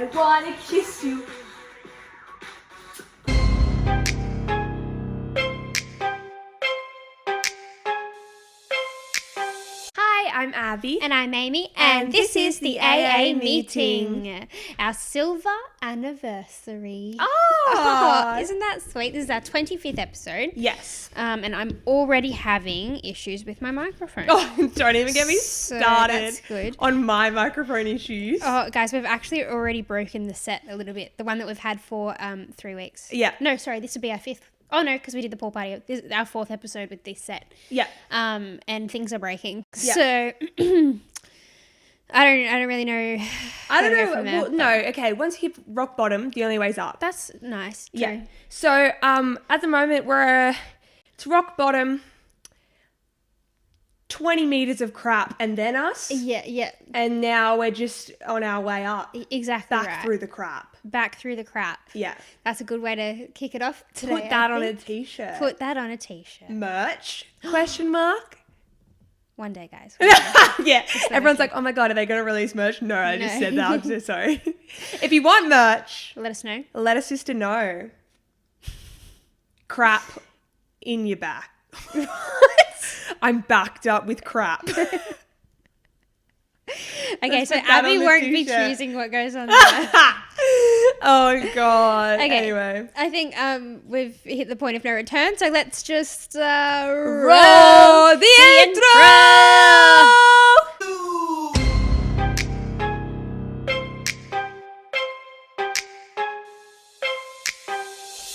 I wanna kiss you. Hi, I'm Abby. And I'm Amy, and this is the AA meeting, our silver anniversary. Oh, Isn't that sweet? This is our 25th episode. Yes. And I'm already having issues with my microphone. Oh, don't even get me started that's good. on my microphone issues. Oh, guys, we've actually already broken the set a little bit. The one that we've had for 3 weeks. Yeah. No, sorry, this would be our 5th. Oh, no, because we did the pool party. This is our 4th episode with this set. Yeah. And things are breaking. Yeah. So I don't really know. I don't know. Well, no, okay. Once you hit rock bottom, the only way's up. That's nice. True. Yeah. So at the moment it's rock bottom, 20 meters of crap, and then us. Yeah. And now we're just on our way up. Exactly Back right. through the crap. Back through the crap. Yeah. That's a good way to kick it off today. Put that on a t-shirt. Put that on a t-shirt. Merch? Question mark? One day, guys. Yeah. Everyone's like, oh my God, are they going to release merch? No, I just No. said that. I'm so sorry. If you want merch, Let us know. let a sister know. Crap in your back. I'm backed up with crap. Okay, Let's so put that Abby on the won't be t-shirt. choosing what goes on there. Oh God. Okay. Anyway. I think we've hit the point of no return, so let's just Roll roll the intro!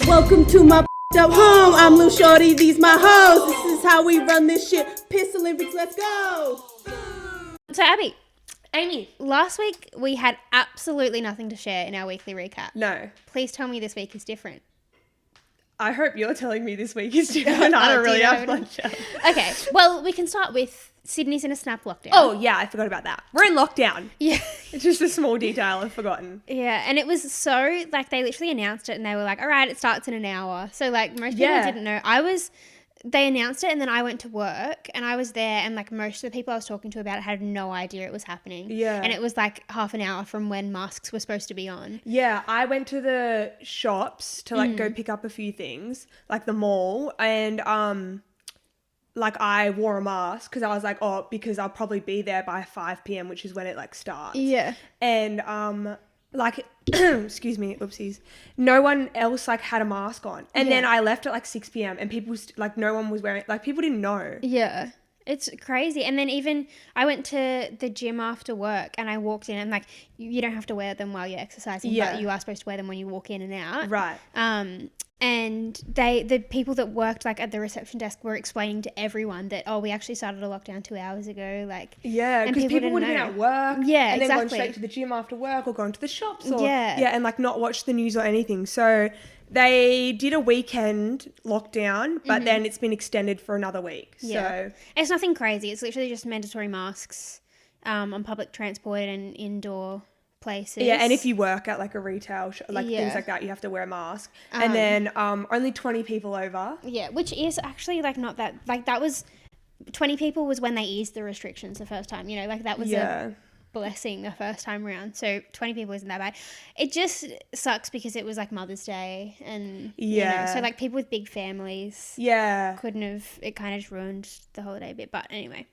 Welcome to my up home. I'm Lil Shorty, these my hoes. This is how we run this shit. Piss Olympics, let's go. So Abby, Amy. last week we had absolutely nothing to share in our weekly recap. No. Please tell me this week is different. I hope you're telling me this week is different. I don't do really you have know much else. Okay, well, we can start with Sydney's in a snap lockdown. Oh, yeah, I forgot about that. We're in lockdown. Yeah. It's just a small detail I've forgotten. Yeah, and it was so, like, they literally announced it and they were like, all right, it starts in an hour. So, like, most people didn't know. They announced it and then I went to work and I was there and, like, most of the people I was talking to about it had no idea it was happening. Yeah. And it was, like, half an hour from when masks were supposed to be on. Yeah, I went to the shops to, like, go pick up a few things, like the mall, and, like, I wore a mask because I was like, oh, because I'll probably be there by 5 p.m., which is when it, like, starts. Yeah. And, like, excuse me, oopsies, no one else, like, had a mask on. And then I left at, like, 6 p.m. and people, like, no one was wearing, like, people didn't know. Yeah. It's crazy. And then even I went to the gym after work and I walked in and, like, you don't have to wear them while you're exercising, but you are supposed to wear them when you walk in and out. Right. And the people that worked, like, at the reception desk were explaining to everyone that, oh, we actually started a lockdown 2 hours ago. Like, yeah, because people would have been at work. Yeah, and then exactly. gone straight to the gym after work or gone to the shops. Or, Yeah. and, like, not watch the news or anything. So they did a weekend lockdown, but then it's been extended for another week. Yeah. So It's nothing crazy. It's literally just mandatory masks on public transport and indoor places. yeah, and if you work at, like, a retail shop, like, things like that, you have to wear a mask. And then only 20 people over. Yeah, which is actually, like, not that, like, that was 20 people was when they eased the restrictions the first time, you know, like, that was a blessing the first time around. So 20 people isn't that bad. It just sucks because it was, like, Mother's Day and you know, so, like, people with big families couldn't have, it kind of just ruined the holiday a bit. But anyway.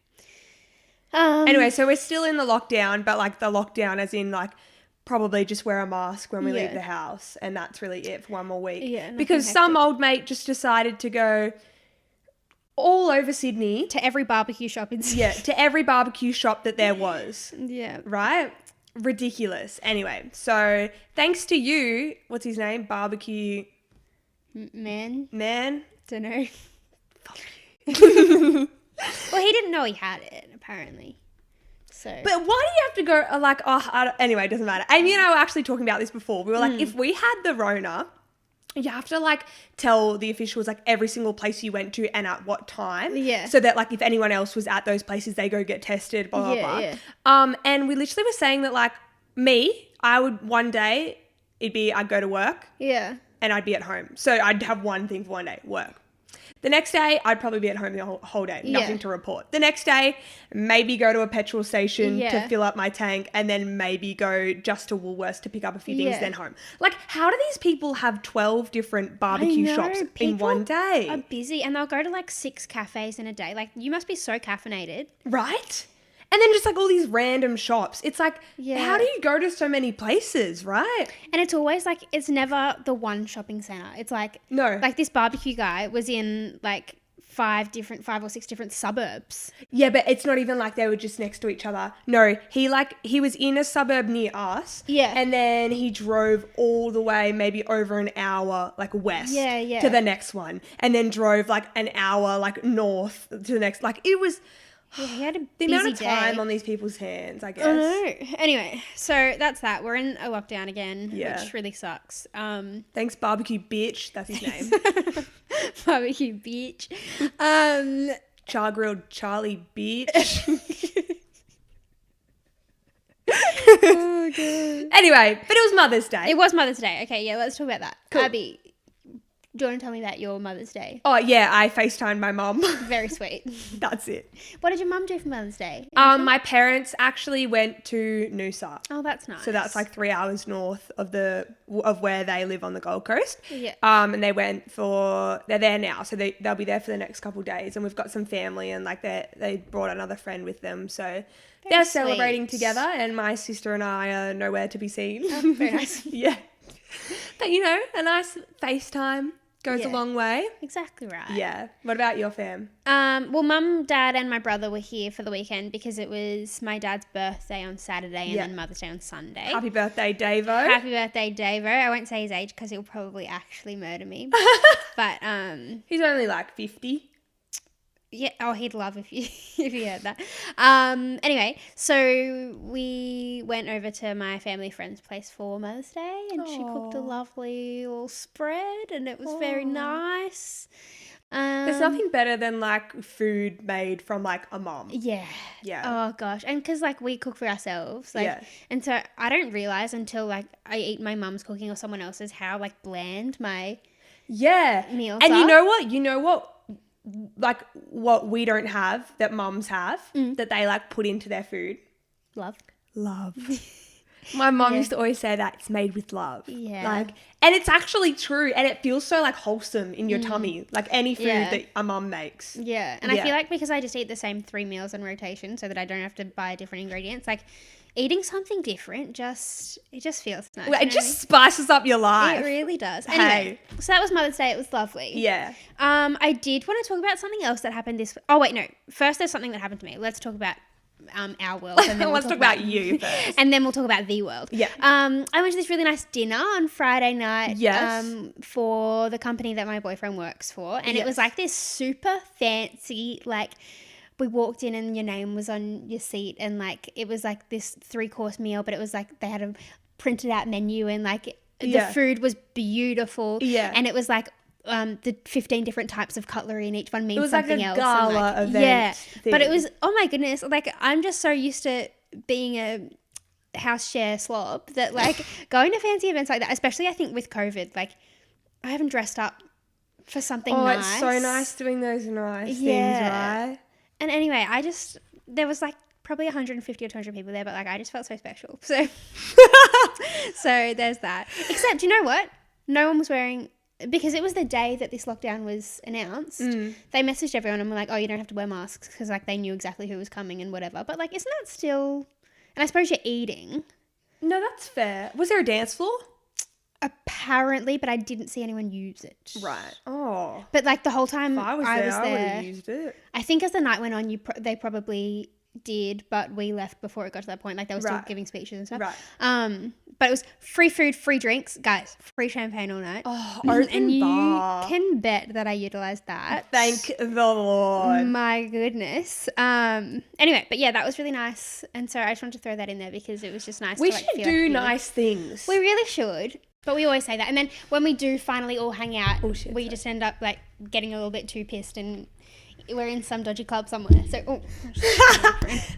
Anyway, so we're still in the lockdown, but, like, the lockdown as in, like, probably just wear a mask when we leave the house, and that's really it for one more week. Yeah, because some old mate just decided to go all over Sydney. To every barbecue shop in Sydney. Yeah, to every barbecue shop that there was. Yeah. Right? Ridiculous. Anyway, so thanks to you, what's his name? Barbecue Man? Don't know. Well, he didn't know he had it, apparently. So. But why do you have to go, like, anyway, it doesn't matter. Amy and I were actually talking about this before. We were like, if we had the Rona, you have to, like, tell the officials, like, every single place you went to and at what time. Yeah. So that, like, if anyone else was at those places, they go get tested, blah, blah, blah. Yeah. And we literally were saying that, like, me, I would one day, I'd go to work. Yeah. And I'd be at home. So I'd have one thing for one day, work. The next day, I'd probably be at home the whole day. Nothing to report. The next day, maybe go to a petrol station to fill up my tank, and then maybe go just to Woolworths to pick up a few things, then home. Like, how do these people have 12 different barbecue shops in one day? Are busy, and they'll go to like 6 cafes in a day. Like, you must be so caffeinated. Right? And then just like all these random shops. It's like, how do you go to so many places, right? And it's always like, it's never the one shopping centre. It's like, no. Like this barbecue guy was in like 5 or 6 different suburbs. Yeah, but it's not even like they were just next to each other. No, he was in a suburb near us. Yeah. And then he drove all the way, maybe over an hour, like west to the next one. And then drove like an hour, like north to the next. Like it was... Yeah, he had a the busy amount of time day. on these people's hands, I guess. I know. Anyway, so that's that. We're in a lockdown again, which really sucks. Thanks, barbecue bitch. That's his name. Barbecue bitch. Char grilled Charlie bitch. Oh god. Anyway, but it was Mother's Day. It was Mother's Day. Okay, yeah, let's talk about that. Cool. Abby, do you want to tell me about your Mother's Day? Oh yeah, I FaceTimed my mum. Very sweet. That's it. What did your mum do for Mother's Day? My parents actually went to Noosa. Oh, that's nice. So that's like 3 hours north of where they live on the Gold Coast. Yeah. And they're there now, so they'll be there for the next couple of days. And we've got some family, and like they brought another friend with them, so they're celebrating together. And my sister and I are nowhere to be seen. Oh, very nice. Yeah. But a nice FaceTime goes a long way. Exactly right. Yeah. What about your fam? Well, Mum, Dad and my brother were here for the weekend because it was my dad's birthday on Saturday and then Mother's Day on Sunday. Happy birthday, Davo. Happy birthday, Davo. I won't say his age because he'll probably actually murder me. But he's only like 50. Yeah. Oh, he'd love if you heard that. Anyway, so we went over to my family friend's place for Mother's Day, and she cooked a lovely little spread, and it was very nice. There's nothing better than like food made from like a mom. Yeah. Yeah. Oh gosh, and because like we cook for ourselves, like, and so I don't realize until like I eat my mum's cooking or someone else's how like bland my meals and are. You know what? Like what we don't have that mums have that they like put into their food. Love. My mum used to always say that it's made with love. Yeah. Like, and it's actually true, and it feels so like wholesome in your tummy, like any food that a mum makes. Yeah. And I feel like because I just eat the same 3 meals in rotation so that I don't have to buy different ingredients, like eating something different it just feels nice. Well, it just spices up your life. It really does. Anyway, so that was Mother's Day. It was lovely. Yeah. I did want to talk about something else that happened this... Oh, wait, no. First, there's something that happened to me. Let's talk about our world. And then Let's talk about you first. And then we'll talk about the world. Yeah. I went to this really nice dinner on Friday night. Yes. For the company that my boyfriend works for. And it was like this super fancy, like... We walked in and your name was on your seat, and like it was like this 3-course meal, but it was like they had a printed out menu, and like the food was beautiful. Yeah. And it was like the 15 different types of cutlery, and each one means something else. It was like a gala event. Yeah. Thing. But it was, oh my goodness, like I'm just so used to being a house share slob that like going to fancy events like that, especially I think with COVID, like I haven't dressed up for something nice. Oh, it's so nice doing those nice things, right? And anyway, there was like probably 150 or 200 people there, but like I just felt so special. So, so there's that. Except, you know what? No one was wearing, because it was the day that this lockdown was announced. They messaged everyone and were like, oh, you don't have to wear masks, because like they knew exactly who was coming and whatever. But like, isn't that still, and I suppose you're eating. No, that's fair. Was there a dance floor? Apparently, but I didn't see anyone use it. Right. Oh. But like the whole time I was there, I would have used it. I think as the night went on, they probably did, but we left before it got to that point. Like they were still giving speeches and stuff. Right. But it was free food, free drinks, guys, free champagne all night. Oh, and you can bet that I utilized that. Thank the Lord. My goodness. Anyway, but yeah, that was really nice, and so I just wanted to throw that in there because it was just nice. We should do nice things. We really should. But we always say that. And then when we do finally all hang out, we just end up like getting a little bit too pissed and we're in some dodgy club somewhere. So,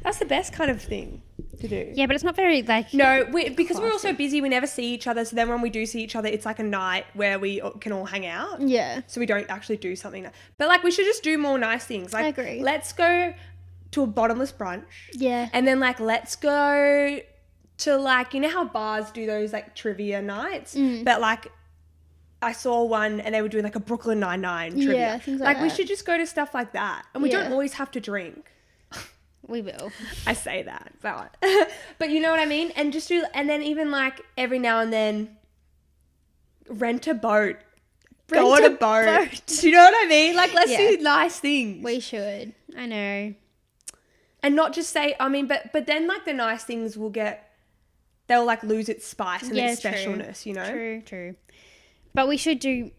that's the best kind of thing to to do. Yeah, but it's not very like... No, because we're also busy, we never see each other. So then when we do see each other, it's like a night where we can all hang out. Yeah. So we don't actually do something. But like we should just do more nice things. Like, I agree. Let's go to a bottomless brunch. Yeah. And then like let's go to like, you know how bars do those like trivia nights? But like I saw one and they were doing like a Brooklyn Nine-Nine trivia. Yeah, things like like we that. should just go to stuff like that. And we don't always have to drink. We will. I say that, but you know what I mean? And just do, and then even like every now and then rent a boat. Go on a boat. Do you know what I mean? Like let's do nice things. We should. I know. And not just say, I mean, but then like the nice things they'll like lose its spice and its specialness, you know? True. But we should do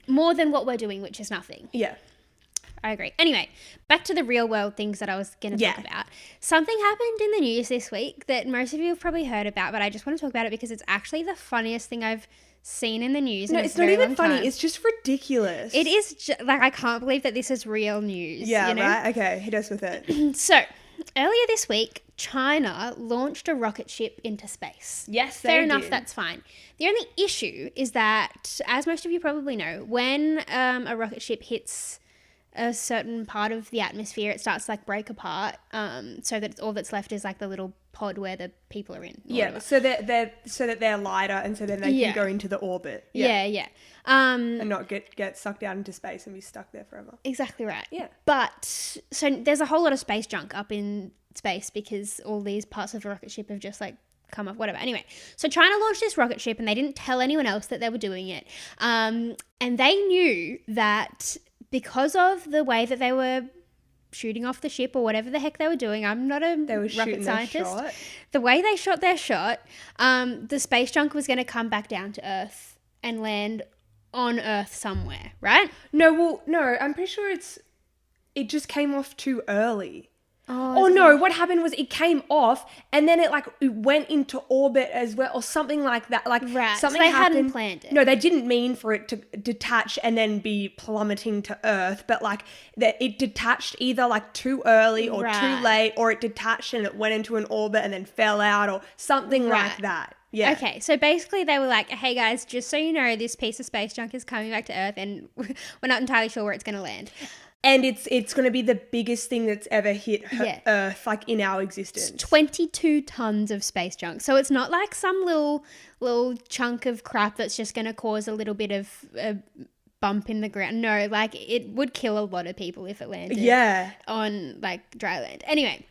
more than what we're doing, which is nothing. Yeah. I agree. Anyway, back to the real world things that I was going to talk about. Something happened in the news this week that most of you have probably heard about, but I just want to talk about it because it's actually the funniest thing I've seen in the news. No, it's not even funny. It's just ridiculous. It is like, I can't believe that this is real news. Yeah, you know? right? Okay, hit us with it. So, earlier this week, China launched a rocket ship into space. Yes, Fair enough, that's fine. The only issue is that, as most of you probably know, when a rocket ship hits a certain part of the atmosphere, it starts to like break apart, so that all that's left is like the little pod where the people are in. Yeah, so that they're lighter, and so then they can go into the orbit. Yeah. And not get sucked out into space and be stuck there forever. Exactly right. Yeah. But so there's a whole lot of space junk up in space because all these parts of the rocket ship have just like come up, whatever. Anyway, so China launched this rocket ship and they didn't tell anyone else that they were doing it. And they knew that because of the way that they were shooting off the ship or whatever the heck they were doing, I'm not a rocket scientist. The way they shot their shot, the space junk was going to come back down to Earth and land on Earth somewhere, right? No, I'm pretty sure it just came off too early. Oh no, what happened was it came off and then it went into orbit as well or something like that. Like right. something so they happened. hadn't planned it. No, they didn't mean for it to detach and then be plummeting to Earth, but like that it detached either like too early or too late, or it detached and it went into an orbit and then fell out or something like that. Yeah. Okay, so basically they were like, hey guys, just so you know, this piece of space junk is coming back to Earth and we're not entirely sure where it's going to land. And it's going to be the biggest thing that's ever hit Earth, like in our existence. It's 22 tons of space junk. So it's not like some little chunk of crap that's just going to cause a little bit of a bump in the ground. No, like it would kill a lot of people if it landed on like dry land. Anyway.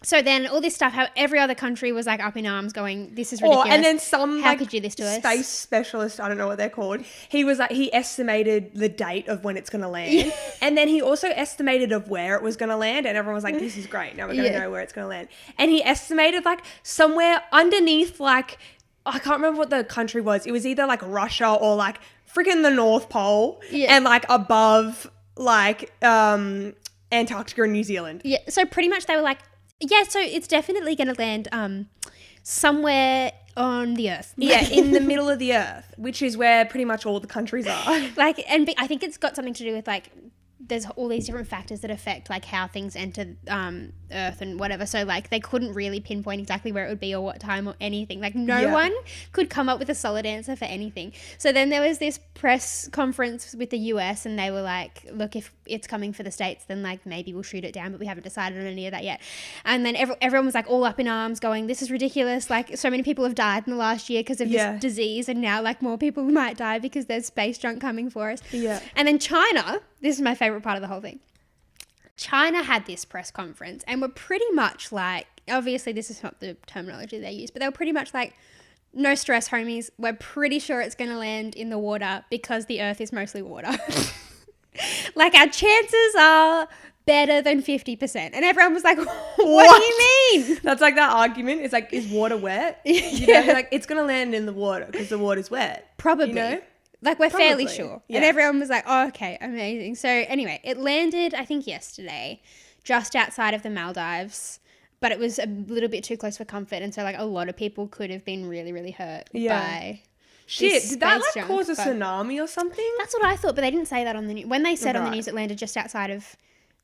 So then all this stuff, how every other country was like up in arms going, this is ridiculous. And then some how could you do this to us? Space specialist, I don't know what they're called. He was like, he estimated the date of when it's going to land. And then he also estimated of where it was going to land. And everyone was like, this is great. Now we're going to know where it's going to land. And he estimated like somewhere underneath, like, I can't remember what the country was. It was either like Russia or like freaking the North Pole and like above like Antarctica and New Zealand. Yeah. So pretty much they were like, yeah, so it's definitely going to land somewhere on the Earth. Yeah, in the middle of the Earth, which is where pretty much all the countries are. Like, and I think it's got something to do with like, there's all these different factors that affect like how things enter Earth and whatever. So like they couldn't really pinpoint exactly where it would be or what time or anything. Like no one could come up with a solid answer for anything. So then there was this press conference with the US and they were like, look, if it's coming for the States, then like maybe we'll shoot it down, but we haven't decided on any of that yet. And then everyone was like all up in arms going, this is ridiculous. Like so many people have died in the last year because of this disease, and now like more people might die because there's space junk coming for us. Yeah. And then China, this is my favorite part of the whole thing. China had this press conference and were pretty much like, obviously this is not the terminology they use, but they were pretty much like, no stress, homies. We're pretty sure it's going to land in the water because the Earth is mostly water. Like our chances are better than 50%. And everyone was like, what do you mean? That's like that argument. It's like, is water wet? You know, like it's going to land in the water because the water's wet. Probably. You know? Like we're fairly sure. Yeah. And everyone was like, oh, okay, amazing. So anyway, it landed, I think yesterday, just outside of the Maldives, but it was a little bit too close for comfort. And so like a lot of people could have been really, really hurt by shit. Did that like cause a tsunami or something? That's what I thought, but they didn't say that on the news. When they said on the news it landed just outside of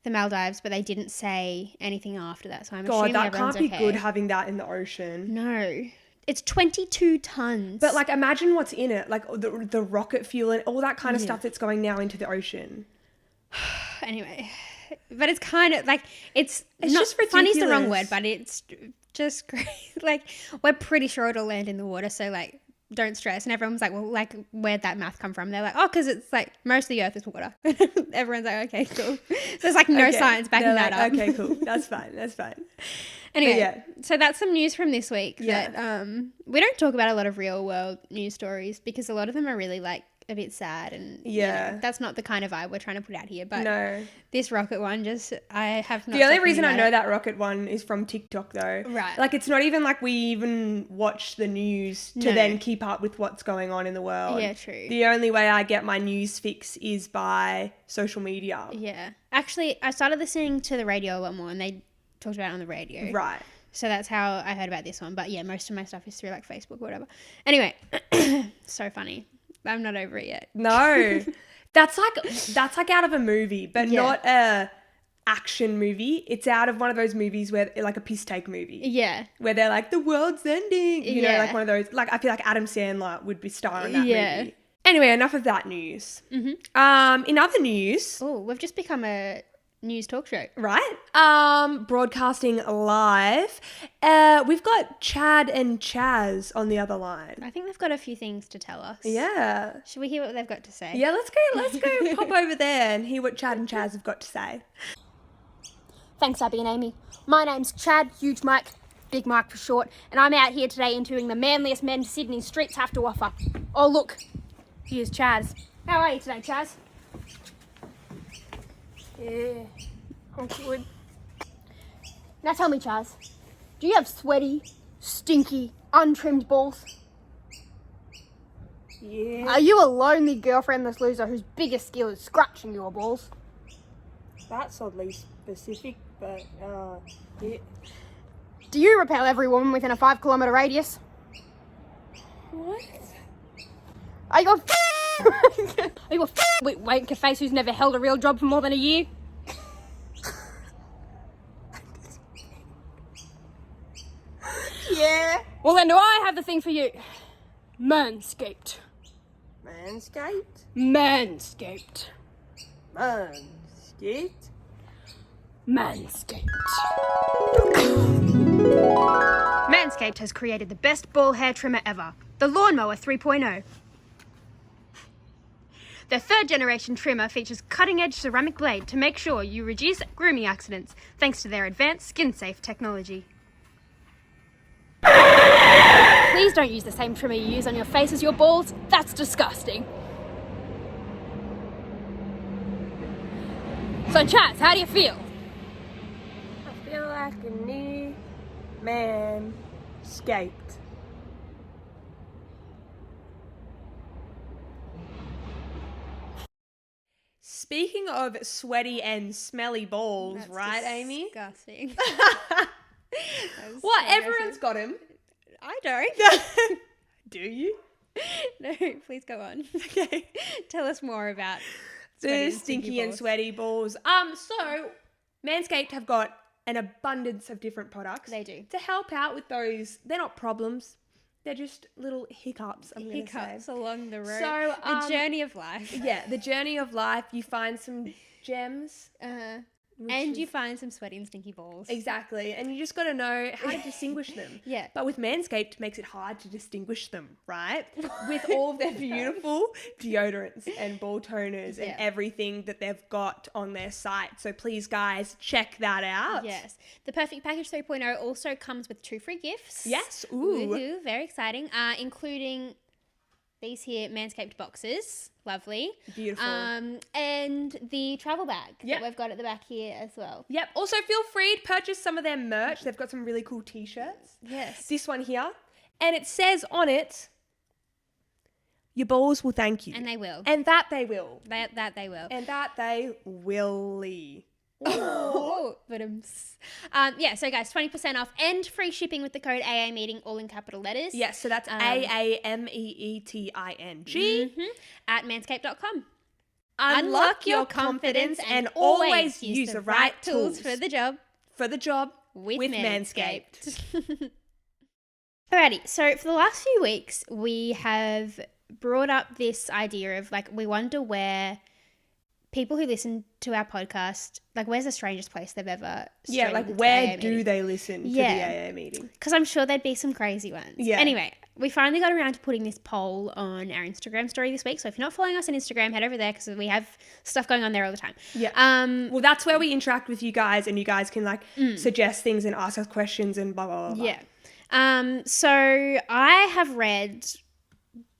the Maldives, but they didn't say anything after that. So I'm God, assuming that everyone's can't be okay. good having that in the ocean. No. It's 22 tons. But like, imagine what's in it, like the rocket fuel and all that kind of stuff that's going now into the ocean. Anyway, but it's kind of like, it's not, just funny's the wrong ridiculous. word, but it's just great. Like, we're pretty sure it'll land in the water, so like, don't stress. And everyone's like, well, like, where'd that math come from? They're like, oh, because it's like most of the earth is water. Everyone's like, okay, cool. There's like no science backing that up. Okay, cool. That's fine. Anyway, yeah. so that's some news from this week. Yeah. That we don't talk about a lot of real world news stories because a lot of them are really like a bit sad and that's not the kind of vibe we're trying to put out here. But No. this rocket one, I have not. The only reason I know that rocket one is from TikTok though. Right. Like, it's not even like we even watch the news to then keep up with what's going on in the world. Yeah, true. The only way I get my news fix is by social media. Yeah. Actually, I started listening to the radio a lot more and they talked about it on the radio. Right. So that's how I heard about this one. But yeah, most of my stuff is through like Facebook or whatever. Anyway, so funny. I'm not over it yet. No. That's like out of a movie, but not a action movie. It's out of one of those movies where, like, a piss take movie. Yeah. Where they're like, the world's ending. You know, like one of those, like, I feel like Adam Sandler would be starring in that movie. Anyway, enough of that news. Mm-hmm. In other news. Oh, we've just become a news talk show. Right. Broadcasting live. We've got Chad and Chaz on the other line. I think they've got a few things to tell us. Yeah. Should we hear what they've got to say? Yeah, let's go pop over there and hear what Chad and Chaz have got to say. Thanks, Abby and Amy. My name's Chad, Huge Mike, Big Mike for short, and I'm out here today interviewing the manliest men Sydney's streets have to offer. Oh, look, here's Chaz. How are you today, Chaz? Yeah, I'm good. Now tell me, Chaz, do you have sweaty, stinky, untrimmed balls? Yeah. Are you a lonely girlfriendless loser whose biggest skill is scratching your balls? That's oddly specific, but yeah. Do you repel every woman within a 5 kilometre radius? What? Are you a wanker face who's never held a real job for more than a year? Yeah. Well then do I have the thing for you. Manscaped. Manscaped? Manscaped. Manscaped? Manscaped. Manscaped has created the best ball hair trimmer ever, the Lawnmower 3.0. Their third generation trimmer features cutting-edge ceramic blade to make sure you reduce grooming accidents thanks to their advanced skin-safe technology. Please don't use the same trimmer you use on your face as your balls. That's disgusting. So Chaz, how do you feel? I feel like a new Manscaped. Speaking of sweaty and smelly balls, That's right, Amy? Disgusting. What? Everyone's got him. I don't. Do you? No, please go on. Okay. Tell us more about The and stinky and balls. sweaty balls. So Manscaped have got an abundance of different products. They do. To help out with those. They're not problems. They're just little hiccups, I'm going to say. Hiccups along the road. So, the journey of life. Yeah, the journey of life. You find some gems. And you find some sweaty and stinky balls. Exactly. And you just got to know how to distinguish them. Yeah. But with Manscaped, makes it hard to distinguish them, right? With all of their beautiful deodorants and ball toners and everything that they've got on their site. So please, guys, check that out. Yes. The Perfect Package 3.0 also comes with 2 free gifts. Yes. Ooh. Woohoo, very exciting. Including these here Manscaped boxes. Lovely. Beautiful. And the travel bag Yep. that we've got at the back here as well. Yep. Also, feel free to purchase some of their merch. They've got some really cool t-shirts. Yes. This one here. And it says on it, your balls will thank you. And they will. And that they will. That they will. And that they willy. Oh, but yeah, so guys, 20% off and free shipping with the code AA Meeting, all in capital letters. Yes, so that's AAMEETING. At manscaped.com. Unlock your confidence and always use the right tools for the job. For the job With Manscaped. Alrighty, so for the last few weeks, we have brought up this idea of like, we wonder where people who listen to our podcast, like, where's the strangest place they've ever Yeah, like, where do they listen to the AA meeting? Because I'm sure there'd be some crazy ones. Yeah. Anyway, we finally got around to putting this poll on our Instagram story this week. So if you're not following us on Instagram, head over there because we have stuff going on there all the time. Yeah. Well, that's where we interact with you guys, and you guys can like suggest things and ask us questions and blah, blah, blah, blah. Yeah. So I have read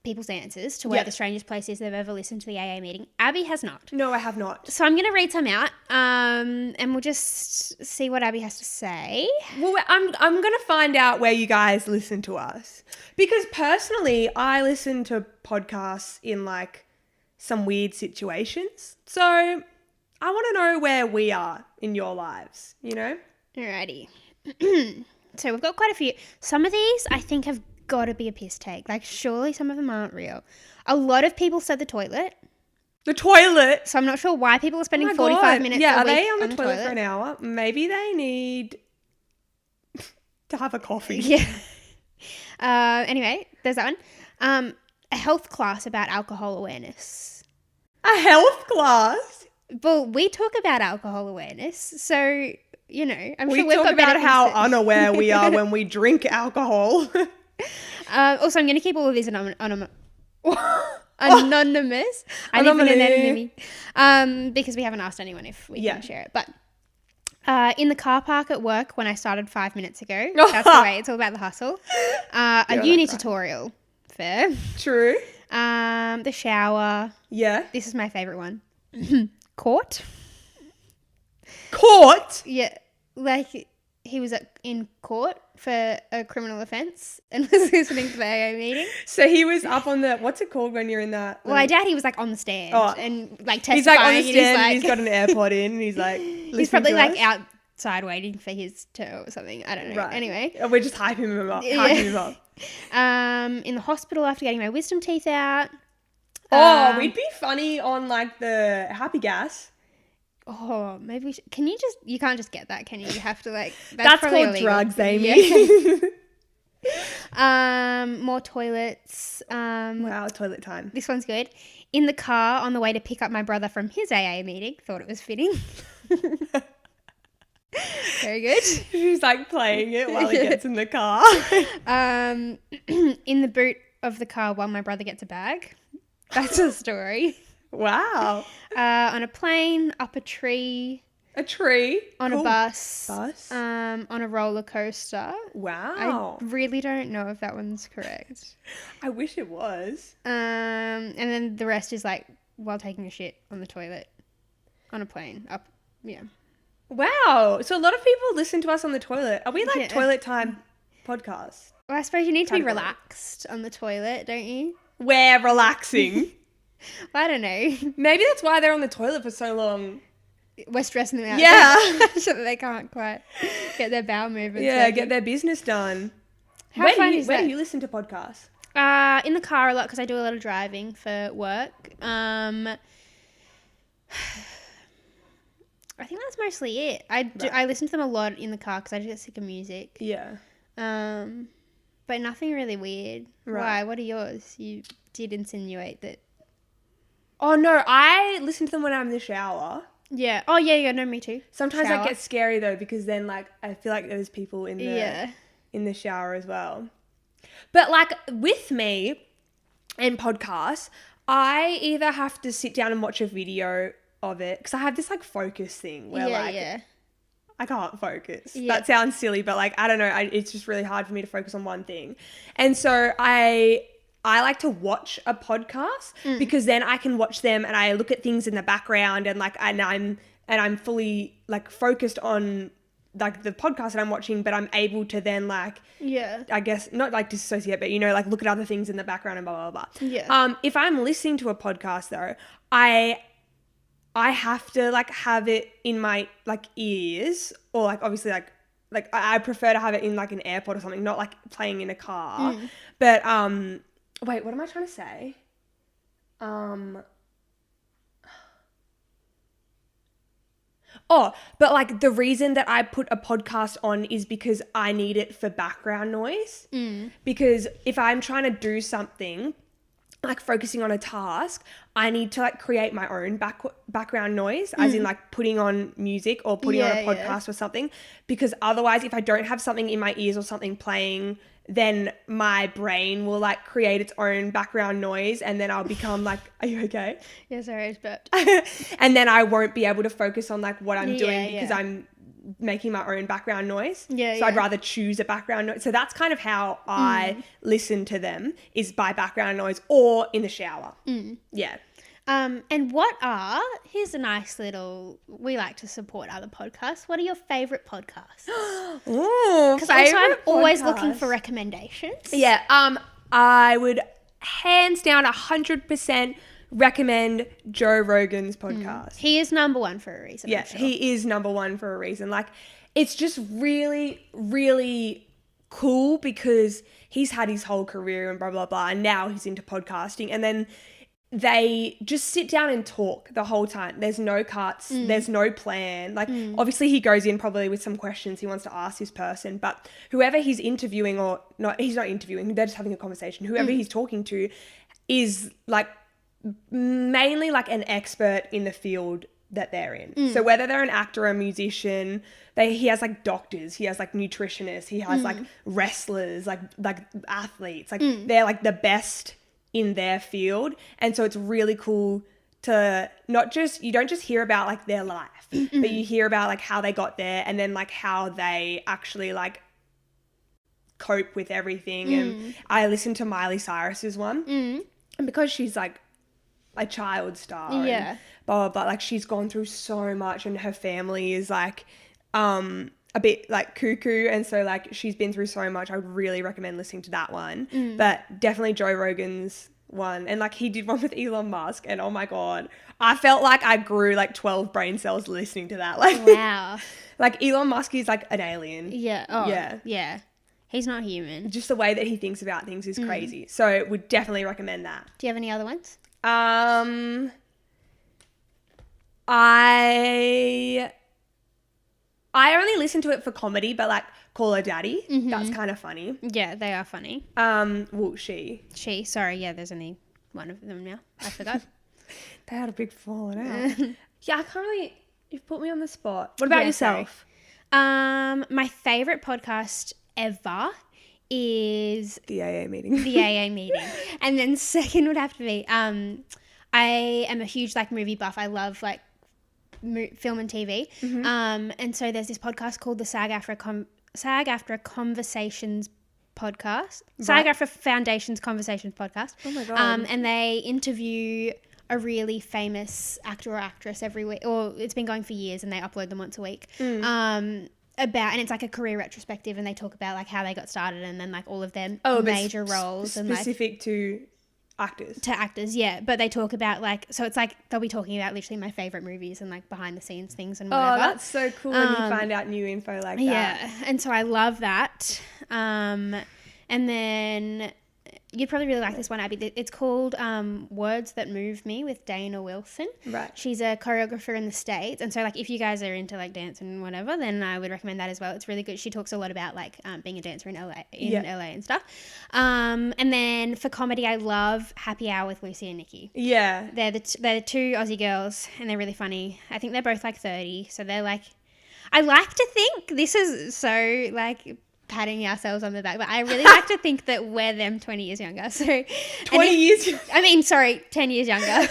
people's answers to where the strangest place is they've ever listened to the AA meeting. Abby has not. No, I have not. So I'm going to read some out, and we'll just see what Abby has to say. Well, I'm going to find out where you guys listen to us. Because personally, I listen to podcasts in like some weird situations. So I want to know where we are in your lives, you know? Alrighty. So we've got quite a few. Some of these I think have got to be a piss take. Like, surely some of them aren't real. A lot of people said the toilet. The toilet? So I'm not sure why people are spending Oh my 45 God. minutes Yeah, a are week they on the toilet for an hour? Maybe they need to have a coffee. Yeah. Anyway, there's that one. A health class about alcohol awareness. A health class? Well, we talk about alcohol awareness, so, you know, I'm we sure we've talk got better about how things to- unaware we are when we drink alcohol. Also, I'm going to keep all of these anonymous. I live in an anonymity. Because we haven't asked anyone if we can share it. But in the car park at work when I started 5 minutes ago. That's the way. It's all about the hustle. A uni tutorial. Fair. True. The shower. Yeah. This is my favourite one. Court. Court? Yeah. Like, he was in court for a criminal offence and was listening to the AA meeting. So he was up on the, what's it called when you're in that? Well, I doubt he was like on the stand and like testifying. He's like on the stand and and he's got an AirPod in and he's like he's probably like outside waiting for his turn or something. I don't know. Right. Anyway. We're just hyping him up. In the hospital after getting my wisdom teeth out. We'd be funny on like the Happy Gas. Oh, maybe we should. Can you just, you can't just get that, can you? You have to like, that's probably called illegal. drugs, Amy. Yeah. More toilets. Wow, toilet time. This one's good. In the car on the way to pick up my brother from his AA meeting. Thought it was fitting. Very good. He's like playing it while he gets in the car. In the boot of the car while my brother gets a bag. That's a story. Wow. On a plane, up a tree. A tree. On a bus. On a roller coaster. Wow. I really don't know if that one's correct. I wish it was. And then the rest is like while taking a shit on the toilet. On a plane. Up. Yeah. Wow. So a lot of people listen to us on the toilet. Are we like Yeah. toilet time podcast? Well, I suppose you need to be relaxed on the toilet, don't you? We're relaxing. I don't know. Maybe that's why they're on the toilet for so long. We're stressing them out. Yeah. So that they can't quite get their bowel movements. Yeah, get their business done. How Where fun do is Where that? do you listen to podcasts? In the car a lot because I do a lot of driving for work. I think that's mostly it. I listen to them a lot in the car because I just get sick of music. Yeah. But nothing really weird. Right. Why? What are yours? You did insinuate that. Oh, no. I listen to them when I'm in the shower. Yeah. Oh, yeah, no, me too. Sometimes Shower. that gets scary, though, because then, like, I feel like there's people in the shower as well. But, like, with me and podcasts, I either have to sit down and watch a video of it, because I have this, like, focus thing where, I can't focus. Yeah. That sounds silly, but, like, I don't know. It's just really hard for me to focus on one thing. And so I like to watch a podcast because then I can watch them and I look at things in the background and like I'm fully like focused on like the podcast that I'm watching, but I'm able to then like I guess not like disassociate, but you know, like look at other things in the background and blah blah blah. Yeah. If I'm listening to a podcast though, I have to like have it in my like ears or like obviously like I prefer to have it in like an AirPod or something, not like playing in a car. But wait, what am I trying to say? Oh, but like the reason that I put a podcast on is because I need it for background noise. Because if I'm trying to do something, like focusing on a task, I need to like create my own background noise, as in like putting on music or putting on a podcast or something. Because otherwise, if I don't have something in my ears or something playing, then my brain will like create its own background noise, and then I'll become like, are you okay? Yeah, sorry, I just burped. And then I won't be able to focus on like what I'm doing because I'm making my own background noise. So I'd rather choose a background noise. So that's kind of how I listen to them, is by background noise or in the shower. Yeah. And here's a nice little, we like to support other podcasts. What are your favourite podcasts? Because I'm always looking for recommendations. Yeah. I would hands down 100% recommend Joe Rogan's podcast. He is number one for a reason. Yeah, he is number one for a reason. Like, it's just really, really cool because he's had his whole career and blah, blah, blah, and now he's into podcasting. And then they just sit down and talk the whole time. There's no cuts. There's no plan. Like, obviously he goes in probably with some questions he wants to ask this person, but whoever he's interviewing, or not, he's not interviewing, they're just having a conversation. Whoever he's talking to is like mainly like an expert in the field that they're in. So whether they're an actor or a musician, he has like doctors, he has like nutritionists, he has like wrestlers, like athletes, like they're like the best in their field. And so it's really cool to you don't just hear about like their life, but you hear about like how they got there, and then like how they actually like cope with everything. And I listened to Miley Cyrus's one, and because she's like a child star, and blah, blah, blah, like she's gone through so much, and her family is like a bit like cuckoo, and so like she's been through so much. I would really recommend listening to that one. But definitely Joe Rogan's one. And like he did one with Elon Musk, and oh my god, I felt like I grew like 12 brain cells listening to that. Like, wow. Like Elon Musk is like an alien. Yeah. He's not human. Just the way that he thinks about things is crazy. So would definitely recommend that. Do you have any other ones? I only listen to it for comedy, but like Call Her Daddy, that's kind of funny. Yeah, they are funny. Well, she, sorry, yeah, there's only one of them now. I forgot. They had a big falling out. Yeah, I can't really, you've put me on the spot. What about yourself? My favourite podcast ever is The AA meeting. The AA meeting. And then second would have to be, I am a huge like movie buff. I love like film and TV. And so there's this podcast called the SAG-AFTRA Conversations podcast. Right. SAG-AFTRA Foundation's Conversations podcast. Oh my God. And they interview a really famous actor or actress every week, or it's been going for years, and they upload them once a week. And it's like a career retrospective, and they talk about like how they got started, and then like all of their major roles, and specific to actors. Yeah, but they talk about like, so it's like they'll be talking about literally my favorite movies and like behind the scenes things and whatever. Oh, that's so cool when you find out new info like that. Yeah, and so I love that. And then you'd probably really like this one, Abby. It's called Words That Move Me with Dana Wilson. Right. She's a choreographer in the States. And so, like, if you guys are into, like, dance and whatever, then I would recommend that as well. It's really good. She talks a lot about, like, being a dancer in LA and stuff. And then for comedy, I love Happy Hour with Lucy and Nikki. Yeah. They're the two Aussie girls, and they're really funny. I think they're both, like, 30. So they're, like... I like to think this is so, like... patting ourselves on the back, but I really like to think that we're them 20 years younger. So 10 years younger.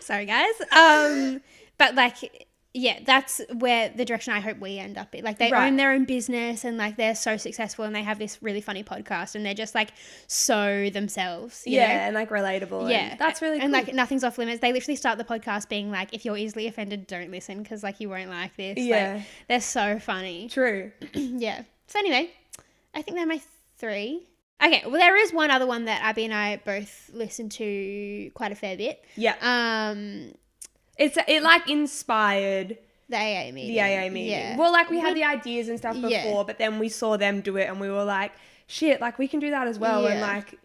Sorry guys. But like, yeah, that's where the direction I hope we end up in. Like they own their own business, and like they're so successful, and they have this really funny podcast, and they're just like so themselves. You know? And like relatable. Yeah, and that's really cool. And like nothing's off limits. They literally start the podcast being like, if you're easily offended, don't listen, because like you won't like this. Yeah, like, they're so funny. True. Yeah. So anyway, I think they're my 3. Okay, well there is one other one that Abby and I both listen to quite a fair bit. Yeah. It like inspired the AA meeting. Yeah. Well, like we had the ideas and stuff before, but then we saw them do it, and we were like, shit, like we can do that as well. And like,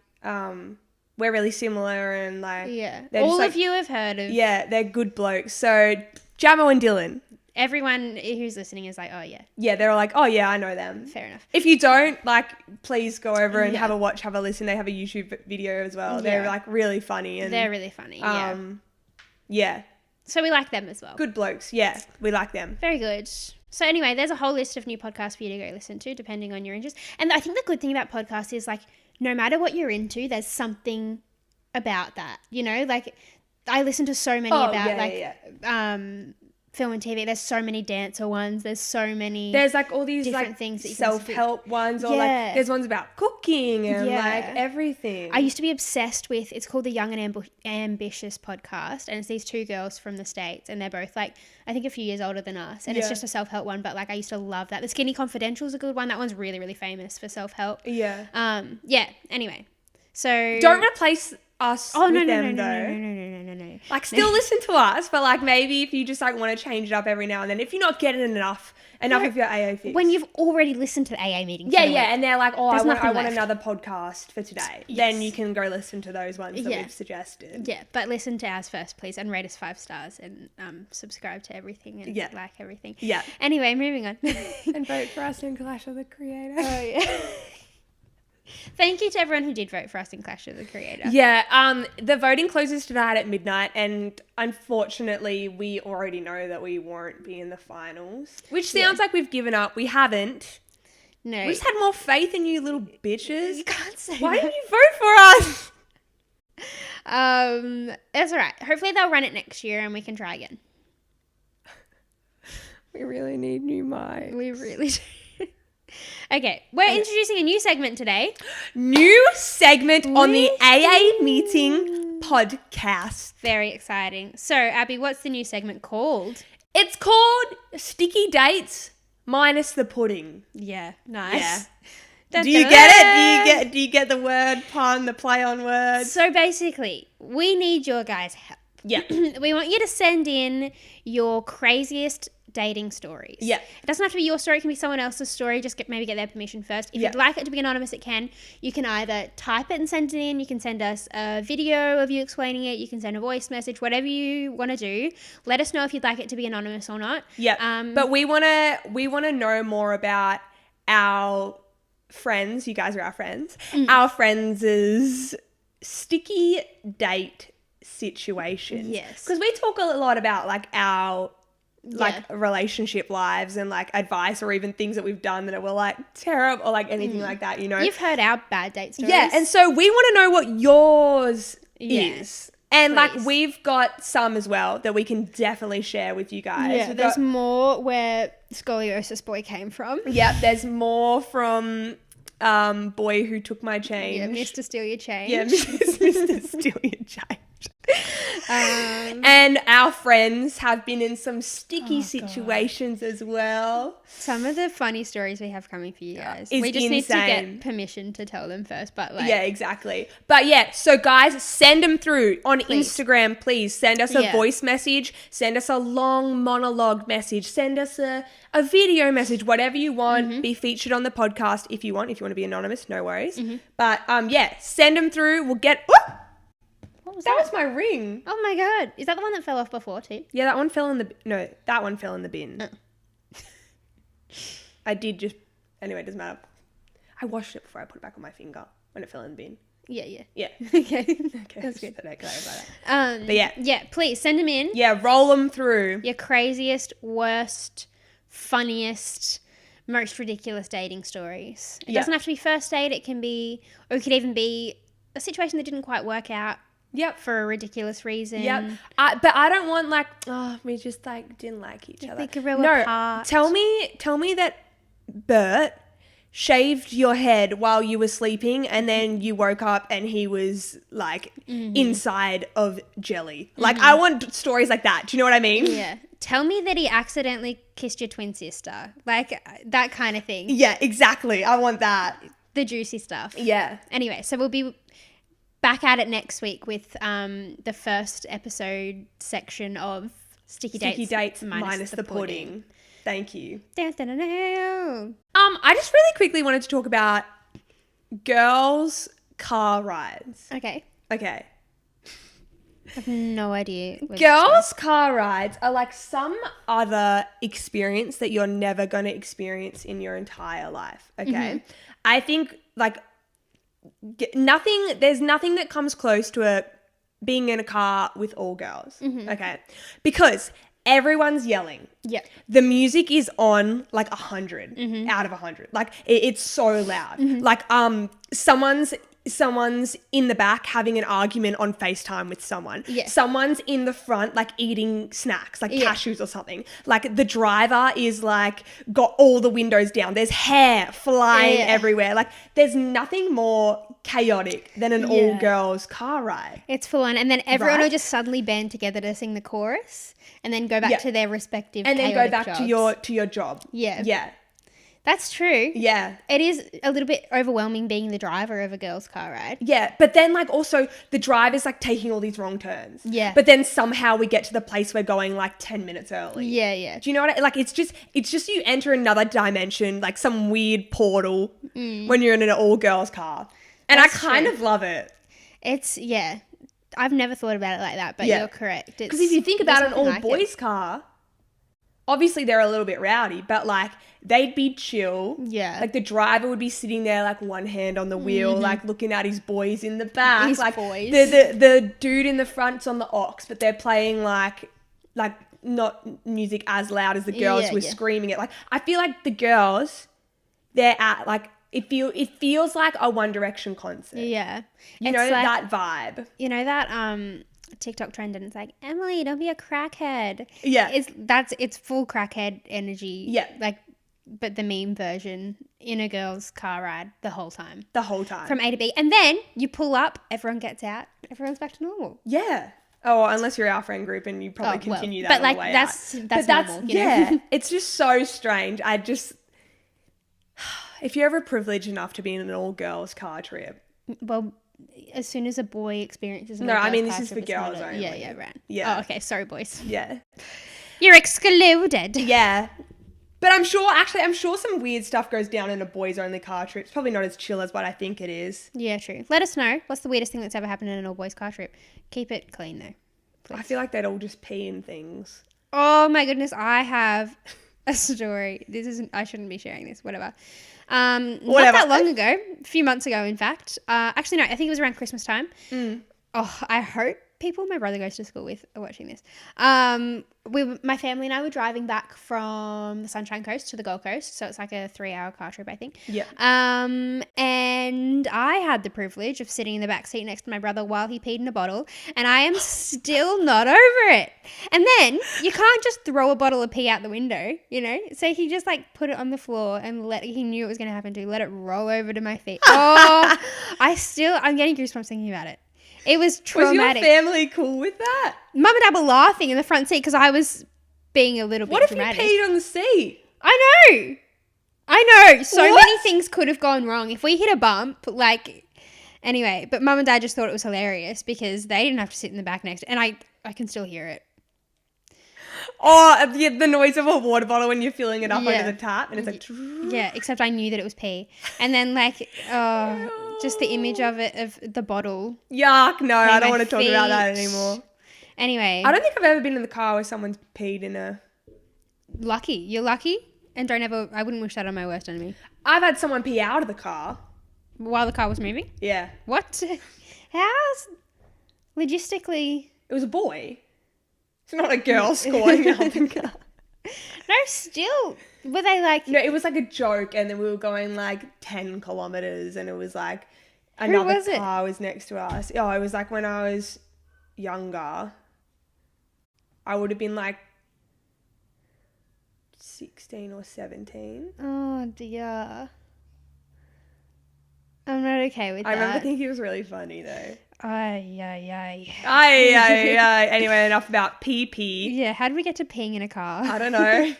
we're really similar, and like, all of you have heard of. Yeah, they're good blokes. So Jamo and Dylan. everyone who's listening is like, oh yeah, Yeah, they're like, oh yeah, I know them. fair enough. If you don't, like, please go over and Yeah. have a watch, have a listen. They have a YouTube video as well. They're Yeah. like really funny and They're really funny. Yeah. yeah, So we like them as well. good blokes. Yeah, we like them. Very good. So anyway, there's a whole list of new podcasts for you to go listen to, depending on your interest. And I think the good thing about podcasts is, like, no matter what you're into, there's something about that, you know? Like, I listen to so many film and TV. There's so many dancer ones. There's so many. There's like all these different like things that you can self-help ones, or Yeah. like there's ones about cooking and Yeah. like everything. I used to be obsessed with, it's called the Young and Ambitious podcast, and it's these two girls from the States, and they're both like, I think a few years older than us, and it's Yeah. just a self-help one, but like I used to love that. The Skinny Confidential is a good one. That one's really, really famous for self-help. Yeah. Yeah, anyway. So Don't replace us Oh, with no, no, them no, though. no. Like, still listen to us, but like maybe if you just like want to change it up every now and then, if you're not getting enough of your AA fix. When you've already listened to the AA meeting. yeah, and they're like, oh, There's I nothing want left. another podcast for today. Yes. Then you can go listen to those ones that Yeah. we've suggested. Yeah, but listen to ours first, please, and rate us 5 stars, and subscribe to everything, and Yeah. like everything. Yeah. Anyway, moving on. And vote for us in Clash of the Creator. Oh, yeah. Thank you to everyone who did vote for us in Clash of the Creator. Yeah, the voting closes tonight at midnight, and unfortunately, we already know that we won't be in the finals, which sounds like we've given up. We haven't. No. We just had more faith in you little bitches. You can't say Why that. didn't you vote for us? That's all right. Hopefully they'll run it next year and we can try again. We really need new mics. We really do. Okay, we're introducing a new segment today. New segment on the AA meeting podcast. Very exciting. So, Abby, what's the new segment called? It's called Sticky Dates minus the pudding. Yeah, nice. Yeah. Do you get it? Do you get the word pun, the play on words? So basically, we need your guys' help. Yeah. We want you to send in your craziest dating stories. Yeah. It doesn't have to be your story. It can be someone else's story. Just maybe get their permission first. If Yeah. you'd like it to be anonymous, it can. You can either type it and send it in. You can send us a video of you explaining it. You can send a voice message, whatever you want to do. Let us know if you'd like it to be anonymous or not. Yeah. But we wanna know more about our friends. You guys are our friends. Our friends' sticky date situations. Yes. Because we talk a lot about like our relationship lives and like advice, or even things that we've done that were like terrible, or like anything like that, you know. You've heard our bad date stories. Yeah, and so we want to know what yours is. And like please. we've got some as well that we can definitely share with you guys. Yeah, We've there's got- more where Scoliosis Boy came from. Yep, there's more from boy who took my change. Yeah, Mr. Steal Your Change. Yeah, Mr. Steal Your Change. And our friends have been in some sticky situations as well. Some of the funny stories we have coming for you guys. It's We just need to insane. get permission to tell them first, but like, Yeah, exactly. But yeah, so guys, send them through on Instagram, please. Send us a Yeah. voice message, send us a long monologue message, send us a video message, whatever you want. Be featured on the podcast if you want. If you want to be anonymous, no worries. But yeah, send them through. We'll get... Oh! what was That that? was my ring. Oh my god. Is that the one that fell off before too? Yeah, that one fell in the... No, that one fell in the bin. I did just... Anyway, it doesn't matter. I washed it before I put it back on my finger when it fell in the bin. Yeah, yeah. Yeah. Okay. Okay. That's good. Okay, clarify that. But yeah. Yeah, please send them in. Yeah, roll them through. Your craziest, worst, funniest, most ridiculous dating stories. It Yeah. doesn't have to be first date. It can be, or it could even be a situation that didn't quite work out Yep. for a ridiculous reason. Yep. But I don't want like, oh, we just like didn't like each other. they grew no, apart. tell me that Bert shaved your head while you were sleeping and then you woke up and he was like inside of jelly. Like I want stories like that. Do you know what I mean? Yeah. Tell me that he accidentally kissed your twin sister. Like that kind of thing. Yeah, exactly. I want that. The juicy stuff. Yeah. Anyway, so we'll be back at it next week with the first episode section of Sticky Dates minus the pudding. Thank you. Dun, dun, dun, dun. I just really quickly wanted to talk about girls' car rides. Okay. Okay. I have no idea. Girls' car rides are like some other experience that you're never going to experience in your entire life, okay? I think like there's nothing that comes close to being in a car with all girls, okay? Because everyone's yelling. Yeah. The music is on like 100 out of 100. Like it's so loud. Like someone's in the back having an argument on FaceTime with someone. Yeah. Someone's in the front like eating snacks, like cashews or something. Like the driver is like got all the windows down. There's hair flying everywhere. Like there's nothing more chaotic than an all girls car ride. It's full on. And then everyone will just suddenly band together to sing the chorus and then go back to their respective and then go back jobs. to your job. Yeah. Yeah. That's true. Yeah. It is a little bit overwhelming being the driver of a girl's car ride. Yeah, but then like also the driver's like taking all these wrong turns. Yeah. But then somehow we get to the place we're going like 10 minutes early. Yeah, yeah. Do you know what like it's just you enter another dimension, like some weird portal when you're in an all girls car. And That's I kind true. of love it. It's I've never thought about it like that, but you're correct. Because if you think about an all like boys car, obviously they're a little bit rowdy, but like they'd be chill. Yeah. Like the driver would be sitting there like one hand on the wheel, like looking at his boys in the back. His like boys. The dude in the front's on the aux, but they're playing like not music as loud as the girls were screaming it. Like I feel like the girls, they're at like it feels like a One Direction concert. Yeah. You know, like, that vibe. You know that TikTok trend and it's like, Emily, don't be a crackhead. Yeah. It's full crackhead energy. Yeah. Like, but the meme version in a girl's car ride the whole time. The whole time. From A to B. And then you pull up, everyone gets out, everyone's back to normal. Yeah. Oh, unless you're our friend group and you probably continue that but all like the way that's out. that's But normal, you know? It's just so strange. If you're ever privileged enough to be in an all-girls car trip. Well, as soon as a boy experiences No, I mean, this car is trip, for it's not girls a- only. Yeah, right. Yeah. Oh, okay, sorry, boys. Yeah. You're excluded. Yeah. But I'm sure some weird stuff goes down in a boys-only car trip. It's probably not as chill as what I think it is. Yeah, true. Let us know. What's the weirdest thing that's ever happened in an all-boys car trip? Keep it clean, though. Please. I feel like they'd all just pee in things. Oh, my goodness. I have a story. I shouldn't be sharing this. Whatever. Not that long ago. A few months ago, in fact. Actually, no. I think it was around Christmas time. Oh, I hope people my brother goes to school with are watching this. My family and I were driving back from the Sunshine Coast to the Gold Coast, so it's like a 3-hour car trip, I think. Yeah. And I had the privilege of sitting in the back seat next to my brother while he peed in a bottle, and I am still not over it. And then you can't just throw a bottle of pee out the window, you know? So he just like put it on the floor and he knew it was going to happen to let it roll over to my feet. Oh, I'm getting goosebumps thinking about it. It was traumatic. Was your family cool with that? Mum and Dad were laughing in the front seat because I was being a little bit dramatic. What if you peed on the seat? I know. So many things could have gone wrong. If we hit a bump, anyway, but Mum and Dad just thought it was hilarious because they didn't have to sit in the back next. And I can still hear it. Oh, the noise of a water bottle when you're filling it up under the tap and it's like... Yeah, except I knew that it was pee. And then just the image of it, of the bottle. Yuck, no, I don't my want to talk about that feet. anymore. Anyway. I don't think I've ever been in the car where someone's peed in a... Lucky. You're lucky. And I wouldn't wish that on my worst enemy. I've had someone pee out of the car. While the car was moving? Yeah. What? How's logistically... It was a boy. It's not a girl squatting out the car. No, still. Were they like... No, it was like a joke and then we were going like 10 kilometers and it was like another car was next to us. Oh, it was like when I was younger. I would have been like 16 or 17. Oh, dear. I'm not okay with that. I remember thinking it was really funny though. Ay. Anyway, enough about pee. Yeah, how did we get to peeing in a car? I don't know.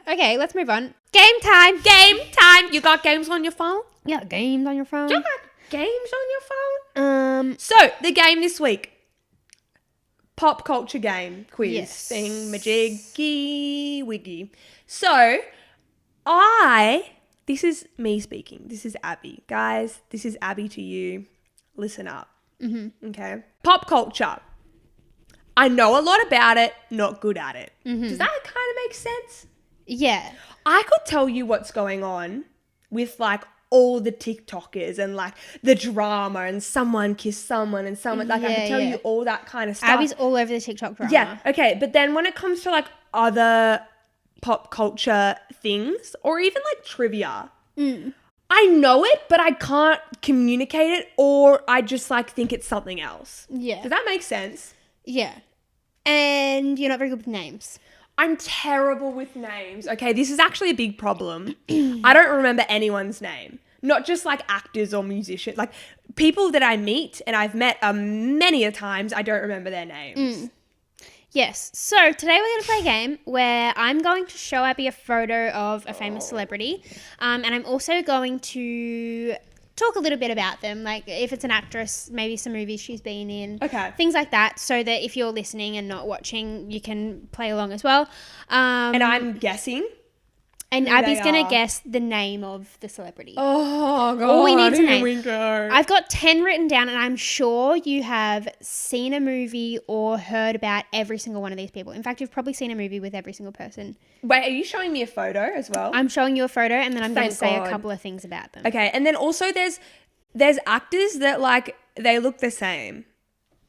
Okay, let's move on. Game time. You got games on your phone? You got games on your phone? You got games on your phone? So, the game this week. Pop culture game quiz. Yes. Thing majiggy wiggy. So, this is me speaking. This is Abby. Guys, this is Abby to you. Listen up. Mm-hmm. Okay. Pop culture. I know a lot about it, not good at it. Mm-hmm. Does that kind of make sense? Yeah. I could tell you what's going on with like all the TikTokers and like the drama and someone kissed someone and someone like I could tell you all that kind of stuff. Abby's all over the TikTok drama. Yeah, okay. But then when it comes to like other pop culture things or even like trivia, I know it, but I can't communicate it or I just like think it's something else. Yeah. Does that make sense? Yeah. And you're not very good with names. I'm terrible with names. Okay, this is actually a big problem. I don't remember anyone's name. Not just like actors or musicians. Like people that I meet and I've met many a times, I don't remember their names. Yes. So today we're going to play a game where I'm going to show Abby a photo of a famous celebrity. And I'm also going to talk a little bit about them. Like if it's an actress, maybe some movies she's been in. Okay. Things like that, so that if you're listening and not watching, you can play along as well. And I'm guessing. And who Abby's they going are. to guess the name of the celebrity. Oh, God. All we need to here name. we go. I've got 10 written down, and I'm sure you have seen a movie or heard about every single one of these people. In fact, you've probably seen a movie with every single person. Wait, are you showing me a photo as well? I'm showing you a photo, and then I'm going to Thank say God. a couple of things about them. Okay, and then also there's actors that like they look the same.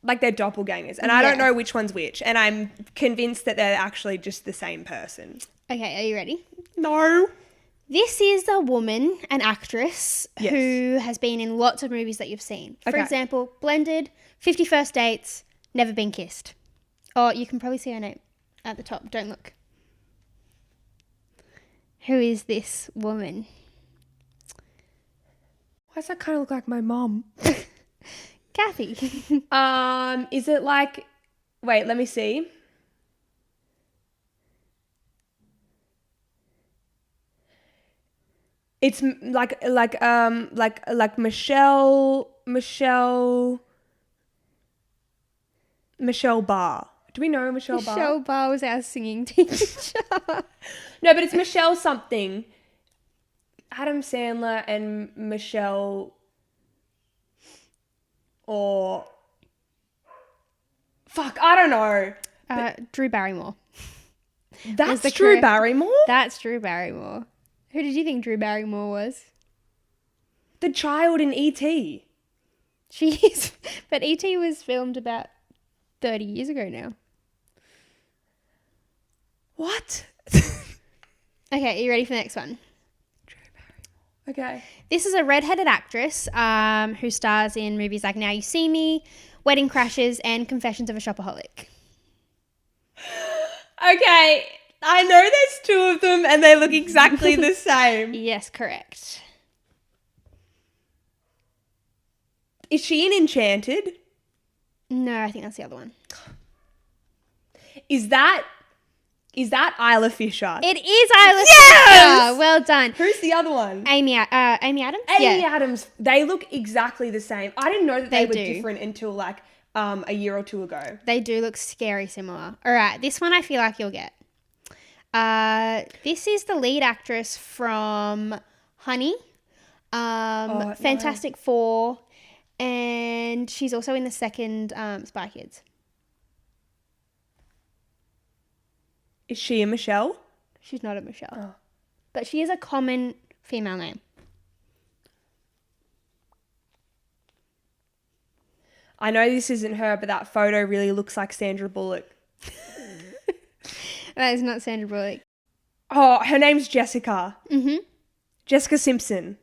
Like they're doppelgangers. And I don't know which one's which. And I'm convinced that they're actually just the same person. Okay, are you ready? No. This is a woman, an actress, who has been in lots of movies that you've seen. For example, Blended, 50 First Dates, Never Been Kissed. Oh, you can probably see her name at the top. Don't look. Who is this woman? Why does that kind of look like my mom? Kathy. Is it like, wait, let me see. It's like Michelle Barr. Do we know Michelle Barr? Michelle Barr was our singing teacher. No, but it's Michelle something. Adam Sandler and Michelle or fuck, I don't know. Drew Barrymore. That's Drew Barrymore? That's Drew Barrymore. Who did you think Drew Barrymore was? The child in E.T. She is. But E.T. was filmed about 30 years ago now. What? Okay, are you ready for the next one? Okay. This is a redheaded actress who stars in movies like Now You See Me, Wedding Crashers, and Confessions of a Shopaholic. Okay. I know there's two of them and they look exactly the same. Yes, correct. Is she in Enchanted? No, I think that's the other one. Is that Isla Fisher? It is Isla Yes! Fisher. Well done. Who's the other one? Amy Adams? Amy Adams. They look exactly the same. I didn't know that they were do. different until like a year or two ago. They do look scary similar. All right, this one I feel like you'll get. This is the lead actress from Honey, Fantastic Four, and she's also in the second Spy Kids. Is she a Michelle? She's not a Michelle. But she is a common female name. I know this isn't her, but that photo really looks like Sandra Bullock. That is not Sandra Bullock. Oh, her name's Jessica. Mm-hmm. Jessica Simpson.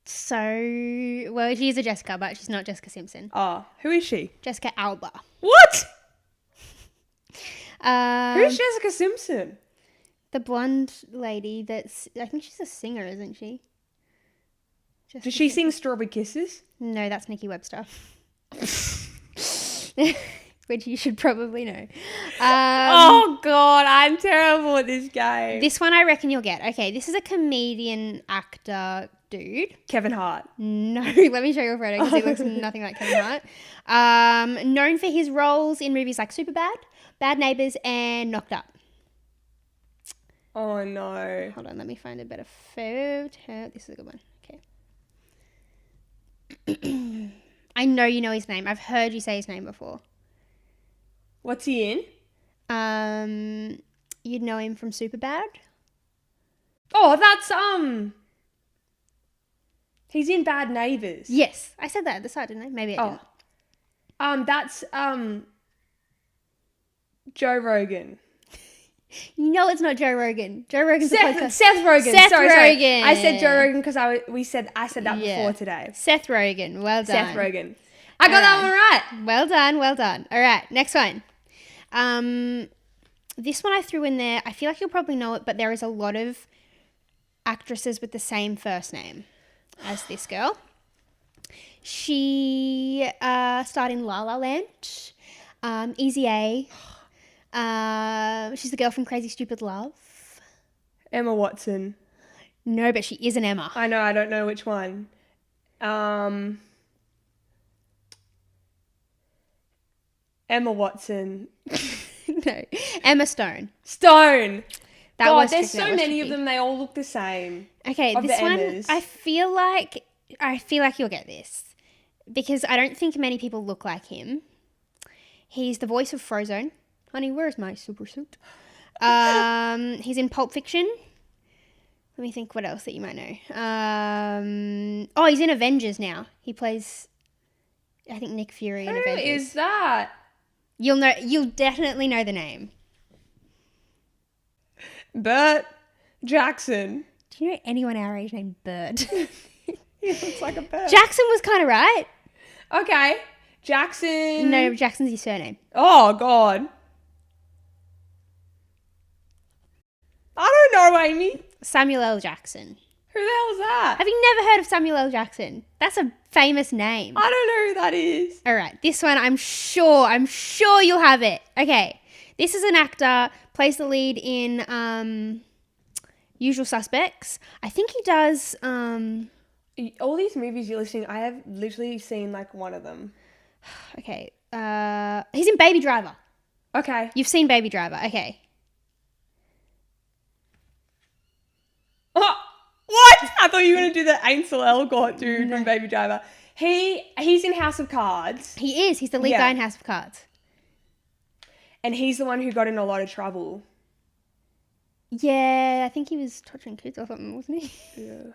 So, well, she is a Jessica, but she's not Jessica Simpson. Oh, who is she? Jessica Alba. What? Who's Jessica Simpson? The blonde lady that's, I think she's a singer, isn't she? Does she sing Strawberry Kisses? No, that's Nikki Webster. Which you should probably know. Oh, God, I'm terrible at this game. This one I reckon you'll get. Okay, this is a comedian actor dude. Kevin Hart. No, let me show you a photo because he looks nothing like Kevin Hart. Known for his roles in movies like Superbad, Bad Neighbours, and Knocked Up. Oh, no. Hold on, let me find a better photo. This is a good one. Okay. I know you know his name. I've heard you say his name before. What's he in? You'd know him from Superbad. Oh, that's he's in Bad Neighbours. Yes, I said that at the start, didn't I? Maybe I didn't. That's Joe Rogan. You know it's not Joe Rogan. Joe Rogan's a podcast. Seth Rogen. Seth sorry. Rogen. I said Joe Rogan because I said that before today. Seth Rogen. Well done. Seth Rogen. I got that one right. Well done. Well done. All right, next one. This one I threw in there. I feel like you'll probably know it, but there is a lot of actresses with the same first name as this girl. She starred in La La Land, Easy A. She's the girl from Crazy Stupid Love. Emma Watson. No, but she is an Emma. I know. I don't know which one. Emma Watson. No, Emma Stone. Stone. That there's so many of them. They all look the same. Okay, this one, I feel like you'll get this because I don't think many people look like him. He's the voice of Frozone. Honey, where's my super suit? He's in Pulp Fiction. Let me think what else that you might know. He's in Avengers now. He plays, I think, Nick Fury in Avengers. Who is that? You'll definitely know the name. Bert Jackson. Do you know anyone our age named Bert? He looks like a bird. Jackson was kind of right. Okay. Jackson. No, Jackson's his surname. Oh, God. I don't know, Amy. Samuel L. Jackson. Who the hell is that? Have you never heard of Samuel L. Jackson? That's a famous name. I don't know who that is. All right, this one I'm sure you'll have it. Okay, this is an actor, plays the lead in Usual Suspects. I think he does. All these movies you're listing, I have literally seen like one of them. Okay, he's in Baby Driver. Okay. You've seen Baby Driver. Okay. Oh, what? I thought you were going to do the Ansel Elgort dude from Baby Driver. He's in House of Cards. He is. He's the lead guy in House of Cards. And he's the one who got in a lot of trouble. Yeah, I think he was touching kids or something, wasn't he? Yeah.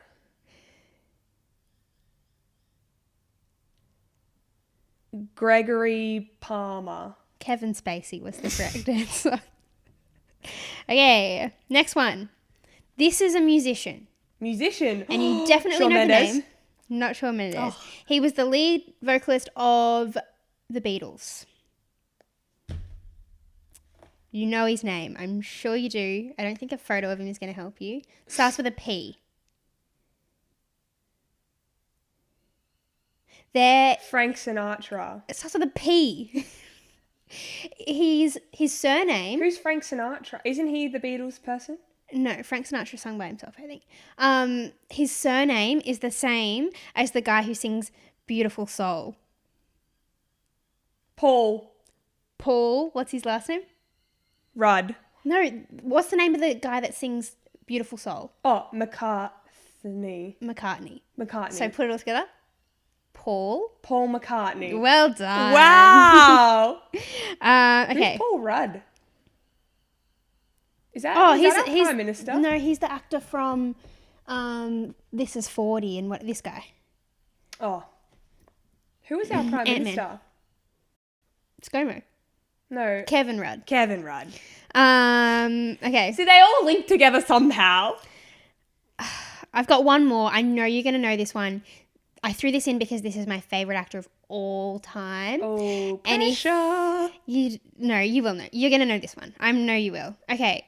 Gregory Palmer. Kevin Spacey was the correct answer. Okay, next one. This is a musician. Musician. And you definitely Shawn know Mendes. the name. Not Shawn Mendes. He was the lead vocalist of the Beatles. You know his name. I'm sure you do. I don't think a photo of him is going to help you. Starts with a P. Frank Sinatra. It starts with a P. His surname. Who's Frank Sinatra? Isn't he the Beatles person? No, Frank Sinatra sung by himself, I think. His surname is the same as the guy who sings Beautiful Soul. Paul. What's his last name? Rudd. No, what's the name of the guy that sings Beautiful Soul? Oh, McCartney. So put it all together. Paul McCartney. Well done. Wow. Okay. Who's Paul Rudd? Is that, he's our Prime Minister? No, he's the actor from This Is 40 and this guy. Oh. Who is our Prime Ant-Man. Minister? ScoMo. No. Kevin Rudd. Okay. So they all link together somehow. I've got one more. I know you're going to know this one. I threw this in because this is my favourite actor of all time. Oh, pressure. You will know. You're going to know this one. I know you will. Okay.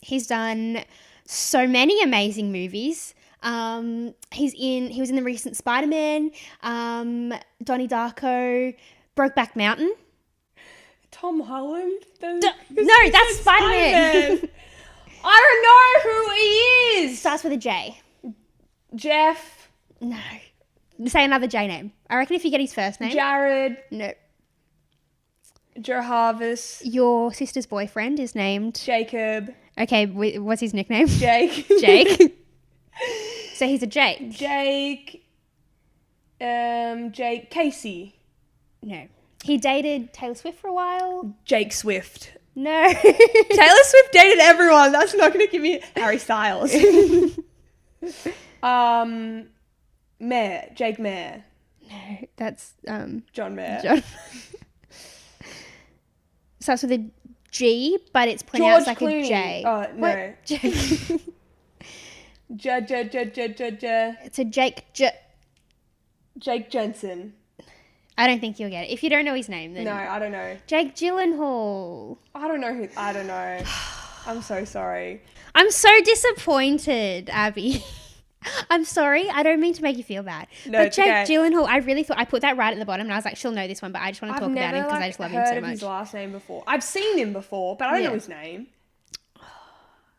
He's done so many amazing movies. He was in the recent Spider-Man, Donnie Darko, Brokeback Mountain. Tom Holland? No, that's Spider-Man. I don't know who he is. Starts with a J. Jeff. No. Say another J name. I reckon if you get his first name. Jared. No. Joe Harvis. Your sister's boyfriend is named Jacob. Okay, what's his nickname? Jake. Jake. So he's a Jake. Jake. Jake Casey. No. He dated Taylor Swift for a while. Jake Swift. No. Taylor Swift dated everyone. That's not going to give me Harry Styles. Mayer. Jake Mayer. No, that's John Mayer. John. Starts with a G, but it's pronounced George like Clooney. a J. Oh, no. What? Jake. It's a Jake. Jake Jensen. I don't think you'll get it. If you don't know his name, then No, I don't know. Jake Gyllenhaal. I don't know. I'm so sorry. I'm so disappointed, Abby. I'm sorry. I don't mean to make you feel bad. No, but it's Jake okay. Gyllenhaal, I really thought I put that right at the bottom and I was like, she'll know this one, but I just want to talk about him because I just love him so heard of much. his last name before. I've seen him before, but I don't Yeah. know his name.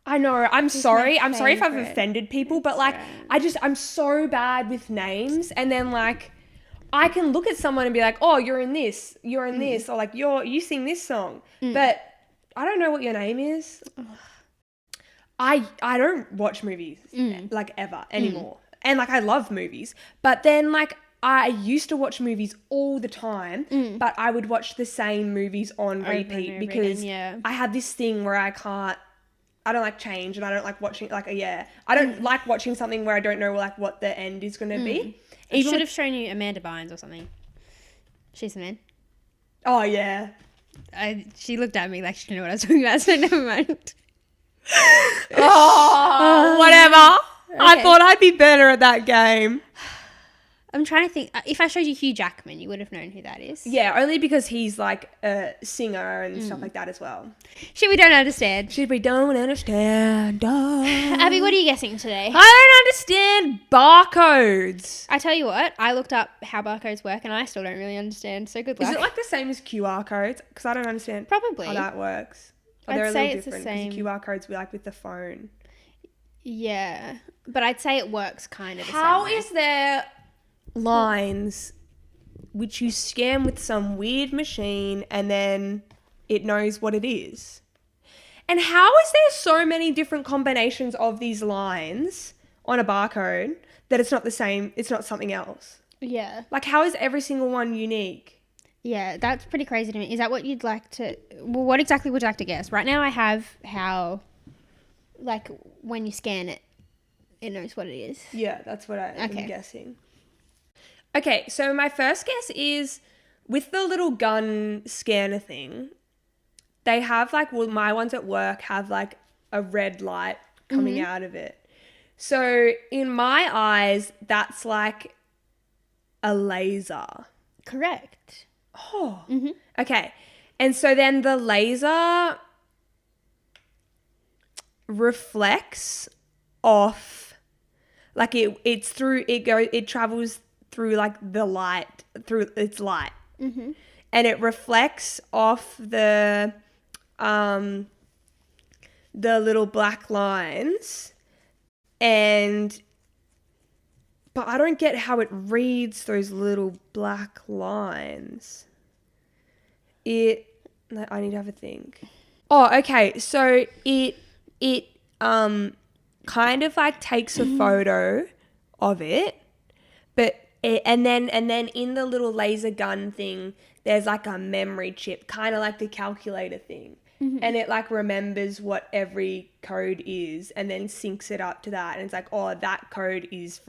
I know. I'm sorry. I'm sorry if I've favourite. offended people, but like, I'm so bad with names, and then like, I can look at someone and be like, oh, you're in this, or like you sing this song, but I don't know what your name is. I don't watch movies like ever anymore. And like I love movies, but then like I used to watch movies all the time, but I would watch the same movies on repeat over because again, yeah. I had this thing where I don't like change, and I don't like watching I don't like watching something where I don't know like what the end is going to be. I should have shown you Amanda Bynes or something. She's the man. Oh yeah. She looked at me like she didn't know what I was talking about, so never mind. Oh, whatever. I thought I'd be better at that game. I'm trying to think. If I showed you Hugh Jackman, you would have known who that is. Yeah, only because he's like a singer and stuff like that as well. Shit, we don't understand. Shit, we don't understand. Abby, what are you guessing today? I don't understand barcodes. I tell you what, I looked up how barcodes work and I still don't really understand, so good luck. Is it like the same as QR codes? Because I don't understand Probably. how that works. Or I'd they're a say little it's the different because same. QR codes we like with the phone. Yeah, but I'd say it works kind of the How same way. is there lines which you scan with some weird machine and then it knows what it is? And how is there so many different combinations of these lines on a barcode that it's not the same, it's not something else? Yeah. Like, how is every single one unique? Yeah, that's pretty crazy to me. Is that what you'd like to... Well, what exactly would you like to guess? Right now I have how, like, when you scan it, it knows what it is. Yeah, that's what I'm Okay. guessing. Okay, so my first guess is with the little gun scanner thing, they have like, well, my ones at work have like a red light coming out of it. So in my eyes, that's like a laser. Correct. Oh, okay. And so then the laser reflects off, like it travels through like the light, through its light. And it reflects off the little black lines, but I don't get how it reads those little black lines. I need to have a think. Oh, okay. So it kind of like takes a photo of it, but and then in the little laser gun thing, there's like a memory chip, kind of like the calculator thing. And it like remembers what every code is and then syncs it up to that. And it's like, oh, that code is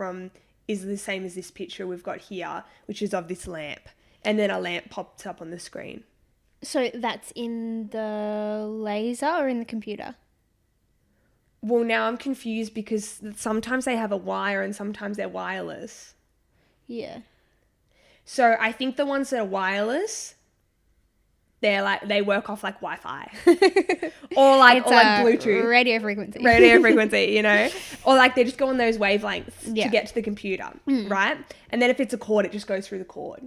the same as this picture we've got here, which is of this lamp. And then a lamp pops up on the screen. So that's in the laser or in the computer? Well, now I'm confused because sometimes they have a wire and sometimes they're wireless. Yeah. So I think the ones that are wireless, they work off like Wi-Fi or like Bluetooth, radio frequency. radio frequency, you know, or like they just go on those wavelengths Yeah. to get to the computer, right? And then if it's a cord, it just goes through the cord.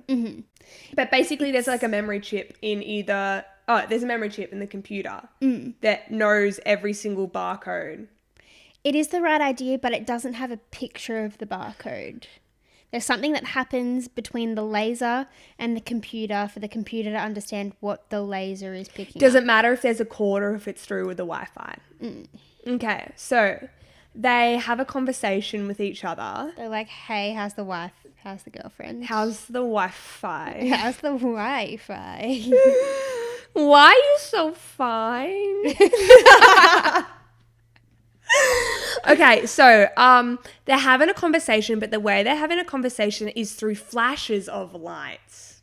But basically, there's like a memory chip there's a memory chip in the computer that knows every single barcode. It is the right idea, but it doesn't have a picture of the barcode. There's something that happens between the laser and the computer for the computer to understand what the laser is picking up. Doesn't matter if there's a cord or if it's through with the Wi-Fi. Okay, so they have a conversation with each other. They're like, hey, how's the wife? How's the girlfriend? How's the Wi-Fi? How's the Wi-Fi? Why are you so fine? Okay, so they're having a conversation, but the way they're having a conversation is through flashes of lights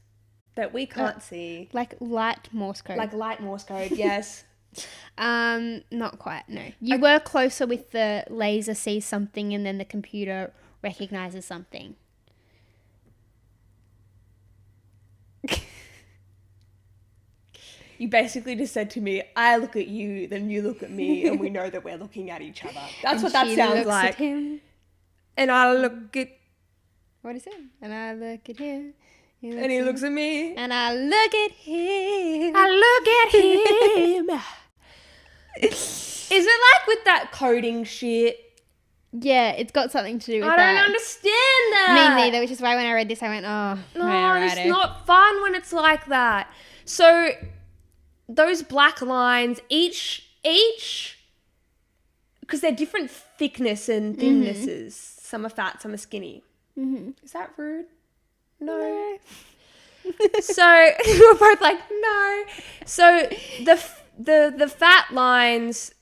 that we can't see. Like light Morse code. Like light Morse code, yes. Not quite, no. You were closer with the laser sees something and then the computer recognizes something. You basically just said to me, I look at you, then you look at me, and we know that we're looking at each other. That's what that She sounds looks like. At him. And I look at... What is it? And I look at him. And he looks at me. And I look at him. I look at him. Is it like with that coding shit? Yeah, it's got something to do with I that. don't understand that. Me neither, which is why when I read this, I went, oh, No, yeah, it's righto. not fun when it's like that. So those black lines, each, because they're different thickness and thinnesses. Some are fat, some are skinny. Mm-hmm. Is that rude? No. So we're both like, no. So the fat lines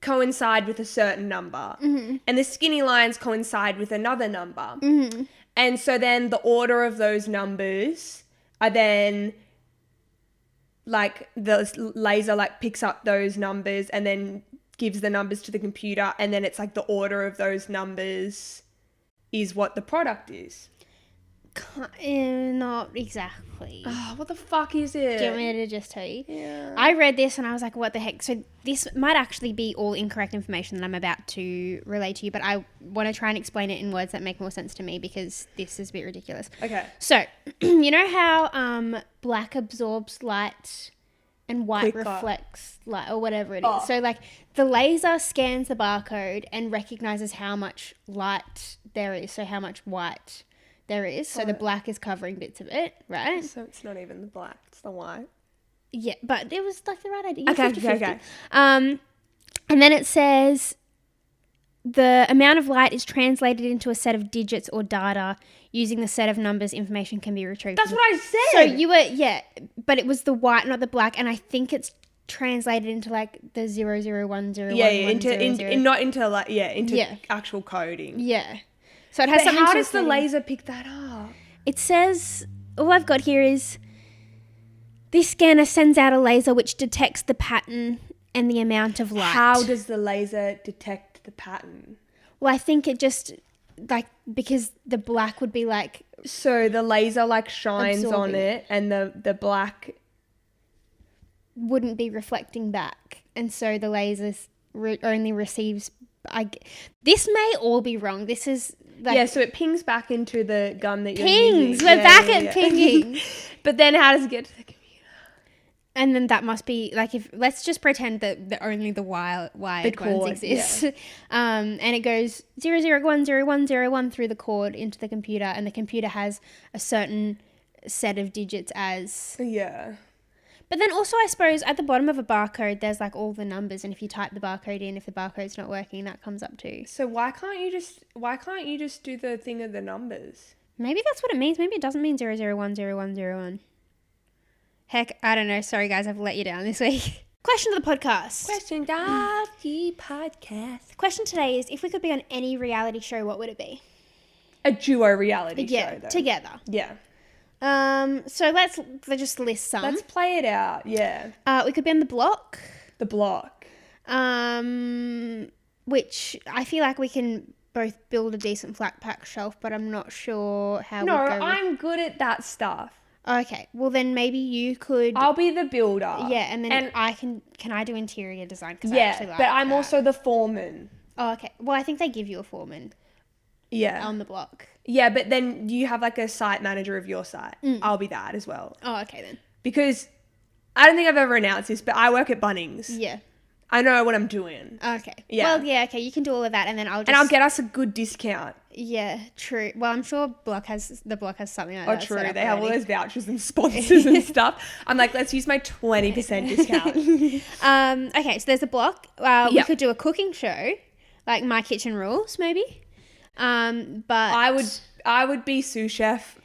coincide with a certain number, and the skinny lines coincide with another number. And so then the order of those numbers are then like the laser like picks up those numbers and then gives the numbers to the computer, and then it's like the order of those numbers is what the product is. Not exactly. Oh, what the fuck is it? Do you want me to just tell you? Yeah. I read this and I was like, what the heck? So this might actually be all incorrect information that I'm about to relay to you, but I want to try and explain it in words that make more sense to me because this is a bit ridiculous. Okay. So, you know how black absorbs light and white Quicker. reflects light or whatever it is? Oh. So like the laser scans the barcode and recognizes how much light there is, so how much white there is. So the black is covering bits of it, right? So it's not even the black, it's the white. Yeah, but it was like the right idea. Okay, 50-50. okay. And then it says the amount of light is translated into a set of digits or data. Using the set of numbers, information can be retrieved. That's what I said. So you were, yeah, but it was the white, not the black, and I think it's translated into like the 00101. Yeah, into actual coding. Yeah. So it has But something how to does the do- laser pick that up? It says, all I've got here is, this scanner sends out a laser which detects the pattern and the amount of light. How does the laser detect the pattern? Well, I think it just, like, because the black would be like... So the laser like shines on Absorbing. it, and the black... wouldn't be reflecting back. And so the laser only receives... this may all be wrong. This is... like, yeah, so it pings back into the gun that you're pings. using. We're Yeah, back yeah, at yeah. pinging. But then how does it get to the computer? And then that must be, like, if let's just pretend that only the wired ones cord, exist. And it goes 0010101 through the cord into the computer, and the computer has a certain set of digits as... Yeah. But then also, I suppose, at the bottom of a barcode, there's, like, all the numbers, and if you type the barcode in, if the barcode's not working, that comes up too. So why can't you just do the thing of the numbers? Maybe that's what it means. Maybe it doesn't mean 0010101. Heck, I don't know. Sorry, guys, I've let you down this week. Question of the podcast. Question of the podcast. The question today is, if we could be on any reality show, what would it be? A duo reality show, though. Together. Yeah. So let's just list some. Let's play it out. Yeah. We could be on The Block, The Block. which I feel like we can both build a decent flat pack shelf, but I'm not sure how No, we'd go with... I'm good at that stuff. Okay, well then maybe you could... I'll be the builder. Yeah, and then I can I do interior design? 'Cause I actually like but I'm that. also the foreman. Oh, okay. Well, I think they give you a foreman Yeah. on The Block. Yeah, but then you have like a site manager of your site. I'll be that as well. Oh, okay then. Because I don't think I've ever announced this, but I work at Bunnings. Yeah. I know what I'm doing. Okay. Yeah. Well, yeah, okay, you can do all of that, and then I'll And I'll get us a good discount Yeah, true. Well, I'm sure the block has something like Oh, that. true. set up They have all already. those vouchers and sponsors and stuff. I'm like, let's use my 20% discount. Okay, so there's a block. We Yep. could do a cooking show, like My Kitchen Rules, maybe. But I would be sous chef.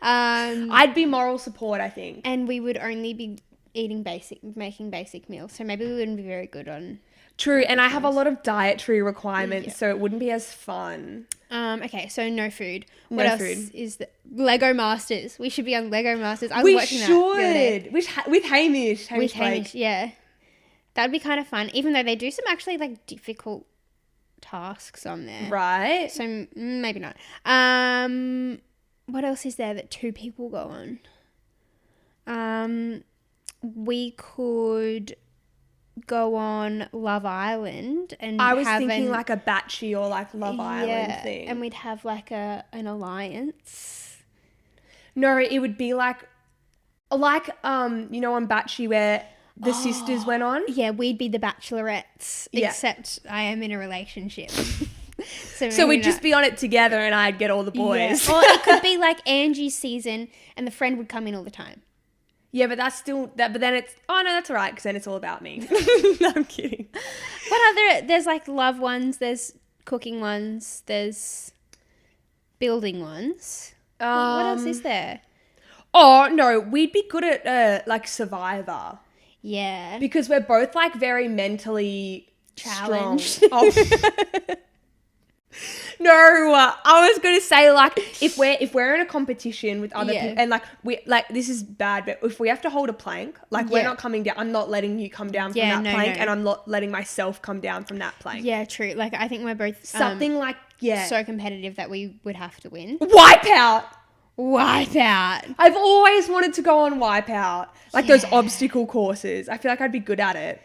um, I'd be moral support, I think. and we would only be making basic meals. So maybe we wouldn't be very good on. True, and I have a lot of dietary requirements, so it wouldn't be as fun. Okay, so no food. What No else food. is the Lego Masters? We should be on Lego Masters. I was We watching that the other day. should. With Hamish. With Blake. Hamish, yeah. That'd be kind of fun, even though they do some actually like difficult tasks on there. Right. So maybe not. What else is there that two people go on? We could go on Love Island and I was have thinking like a Batchy or like Love yeah, Island thing. and we'd have like an alliance. No, it would be like on Batchy where the sisters went on. Yeah, we'd be the Bachelorettes, Yeah. except I am in a relationship. So So maybe we'd just not. be on it together and I'd get all the boys. Yeah. Or it could be like Angie's season and the friend would come in all the time. Yeah, but that's still that. But then it's that's all right because then it's all about me. No, I'm kidding. There's like love ones, there's cooking ones, there's building ones. What else is there? Oh no, we'd be good at like Survivor Yeah. because we're both like very mentally Challenged. strong. Oh. No, I was gonna say like if we're in a competition with other Yeah. people and like this is bad, but if we have to hold a plank, like we're Yeah. not coming down. I'm not letting you come down from Yeah, that no, plank, no. and I'm not letting myself come down from that plank. Yeah, true. Like I think we're both Something like so competitive that we would have to win. Wipeout. Wipeout. I've always wanted to go on Wipeout, like those obstacle courses. I feel like I'd be good at it.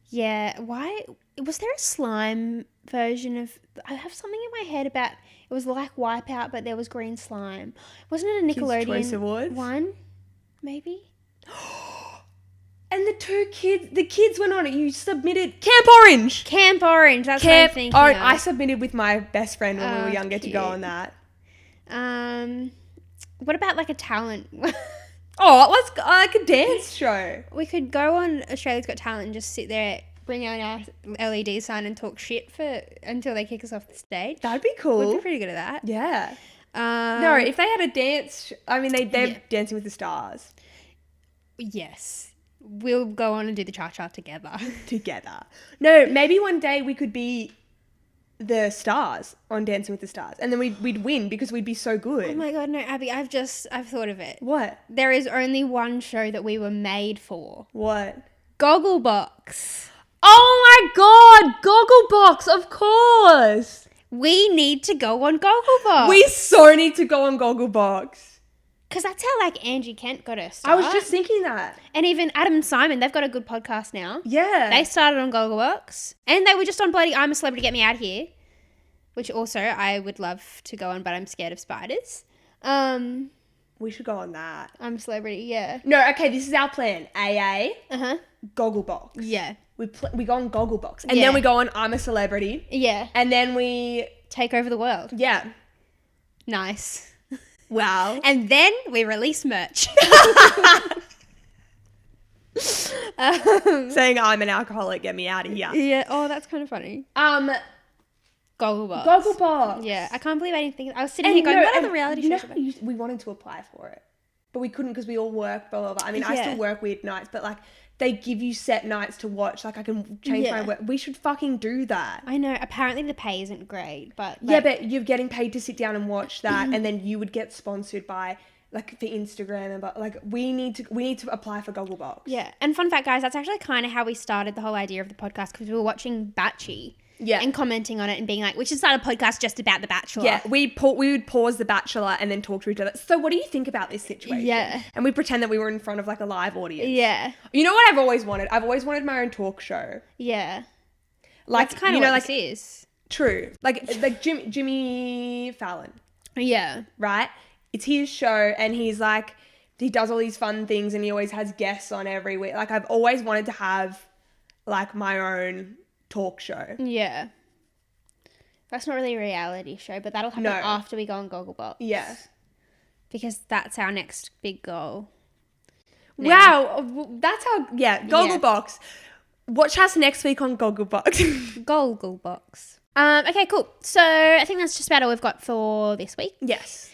Yeah. Why was there a slime version of? I have something in my head about it was like Wipeout, but there was green slime. Wasn't it a Nickelodeon Choice Awards? one? Maybe. And the kids went on it. You submitted Camp Orange. Camp Orange. That's what I'm Camp thinking. Orange. of. I submitted with my best friend when we were younger to go cute. on that. What about like a talent? Oh, let's go, like a dance show. We could go on Australia's Got Talent and just sit there, bring out our LED sign and talk shit until they kick us off the stage. That'd be We'd cool. be pretty good at that. Yeah. No, if they had a dance, they're Yeah. Dancing with the Stars Yes. We'll go on and do the cha-cha together. together. No, maybe one day we could be the stars on Dancing with the Stars, and then we'd win because we'd be so good. Oh my god, no, Abby, I've thought of it. What? There is only one show that we were made for. What? Gogglebox. Oh my god, Gogglebox, of course. We need to go on Gogglebox. We so need to go on Gogglebox. Because that's how like Angie Kent got her start. I was just thinking that. And even Adam and Simon, they've got a good podcast now. Yeah. They started on Gogglebox. And they were just on bloody I'm a Celebrity, Get Me Out of Here. Which also I would love to go on, but I'm scared of spiders. We should go on that. I'm a Celebrity, yeah. No, okay, this is our plan. AA, Uh-huh. Gogglebox. Yeah. We go on Gogglebox. And Yeah. then we go on I'm a Celebrity. Yeah. And then we, Take over the world. yeah. Nice. Wow. And then we release merch. Saying I'm an alcoholic, get me out of here. Yeah. Oh, that's kind of funny. Gogglebox. Gogglebox. Yeah. I can't believe I didn't think. I was sitting here going, what are the reality you know shows how about? we wanted to apply for it, but we couldn't because we all work, blah, blah, blah. I mean, I Yeah. still work weird nights, but like they give you set nights to watch. Like I can change my Yeah. work. We should fucking do that. I know. Apparently the pay isn't great, but Yeah, like, but you're getting paid to sit down and watch that, and then you would get sponsored by like for Instagram and but like we need to apply for Gogglebox. yeah. And fun fact, guys, that's actually kind of how we started the whole idea of the podcast because we were watching Batchy. Yeah. And commenting on it and being like, we should start a podcast just about The Bachelor. Yeah, we would pause The Bachelor and then talk to each other. So what do you think about this situation? Yeah. And we pretend that we were in front of like a live audience. Yeah. You know what I've always wanted? I've always wanted my own talk show. Yeah. Like That's kind of you know, what like this is. true. Like Jimmy Fallon, Yeah. right? It's his show and he's like he does all these fun things and he always has guests on every week. Like I've always wanted to have like my own talk show. Yeah. That's not really a reality show, but that'll happen No. after we go on Gogglebox. Yeah. Because that's our next big goal. Wow. That's how, Gogglebox. Watch us next week on Gogglebox. Gogglebox. Okay, cool. So I think that's just about all we've got for this week. Yes.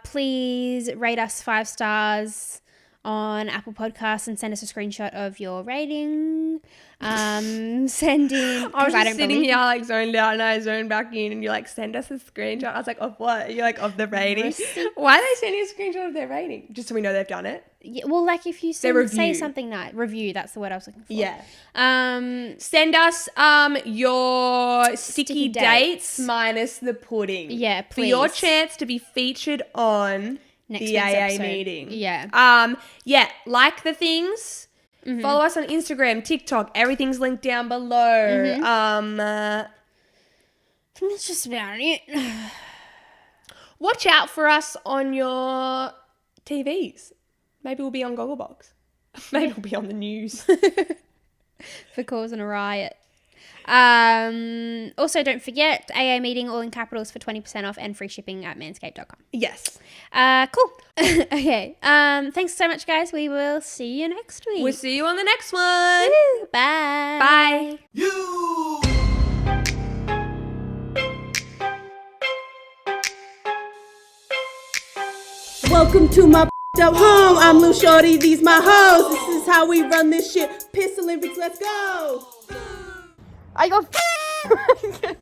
Please rate us 5 stars on Apple Podcasts and send us a screenshot of your rating. Send in. I was don't just sitting believe- here like zoned out and I zoned back in and you're like, send us a screenshot. I was like, of what? You're like, of the rating. Why are they sending a screenshot of their rating? Just so we know they've done it. Yeah, well, like if you say review. something nice. Review, that's the word I was looking for. Yeah. Send us your sticky dates dates. minus the pudding. Yeah, For your please. chance to be featured on Next the week's AA episode. meeting. Yeah. Like the things. Follow us on Instagram, TikTok. Everything's linked down below. I think that's just about it. Watch out for us on your TVs. Maybe we'll be on Gogglebox. Maybe we'll be on the news. For causing a riot. Also, don't forget AA meeting all in capitals for 20% off and free shipping at manscaped.com. Yes. Cool. Okay. Thanks so much, guys. We will see you next week. We'll see you on the next one. Woo. Bye. Bye. Welcome to my up home. I'm Lil Shorty, these my hoes. This is how we run this shit. Piss Olympics, let's go. I got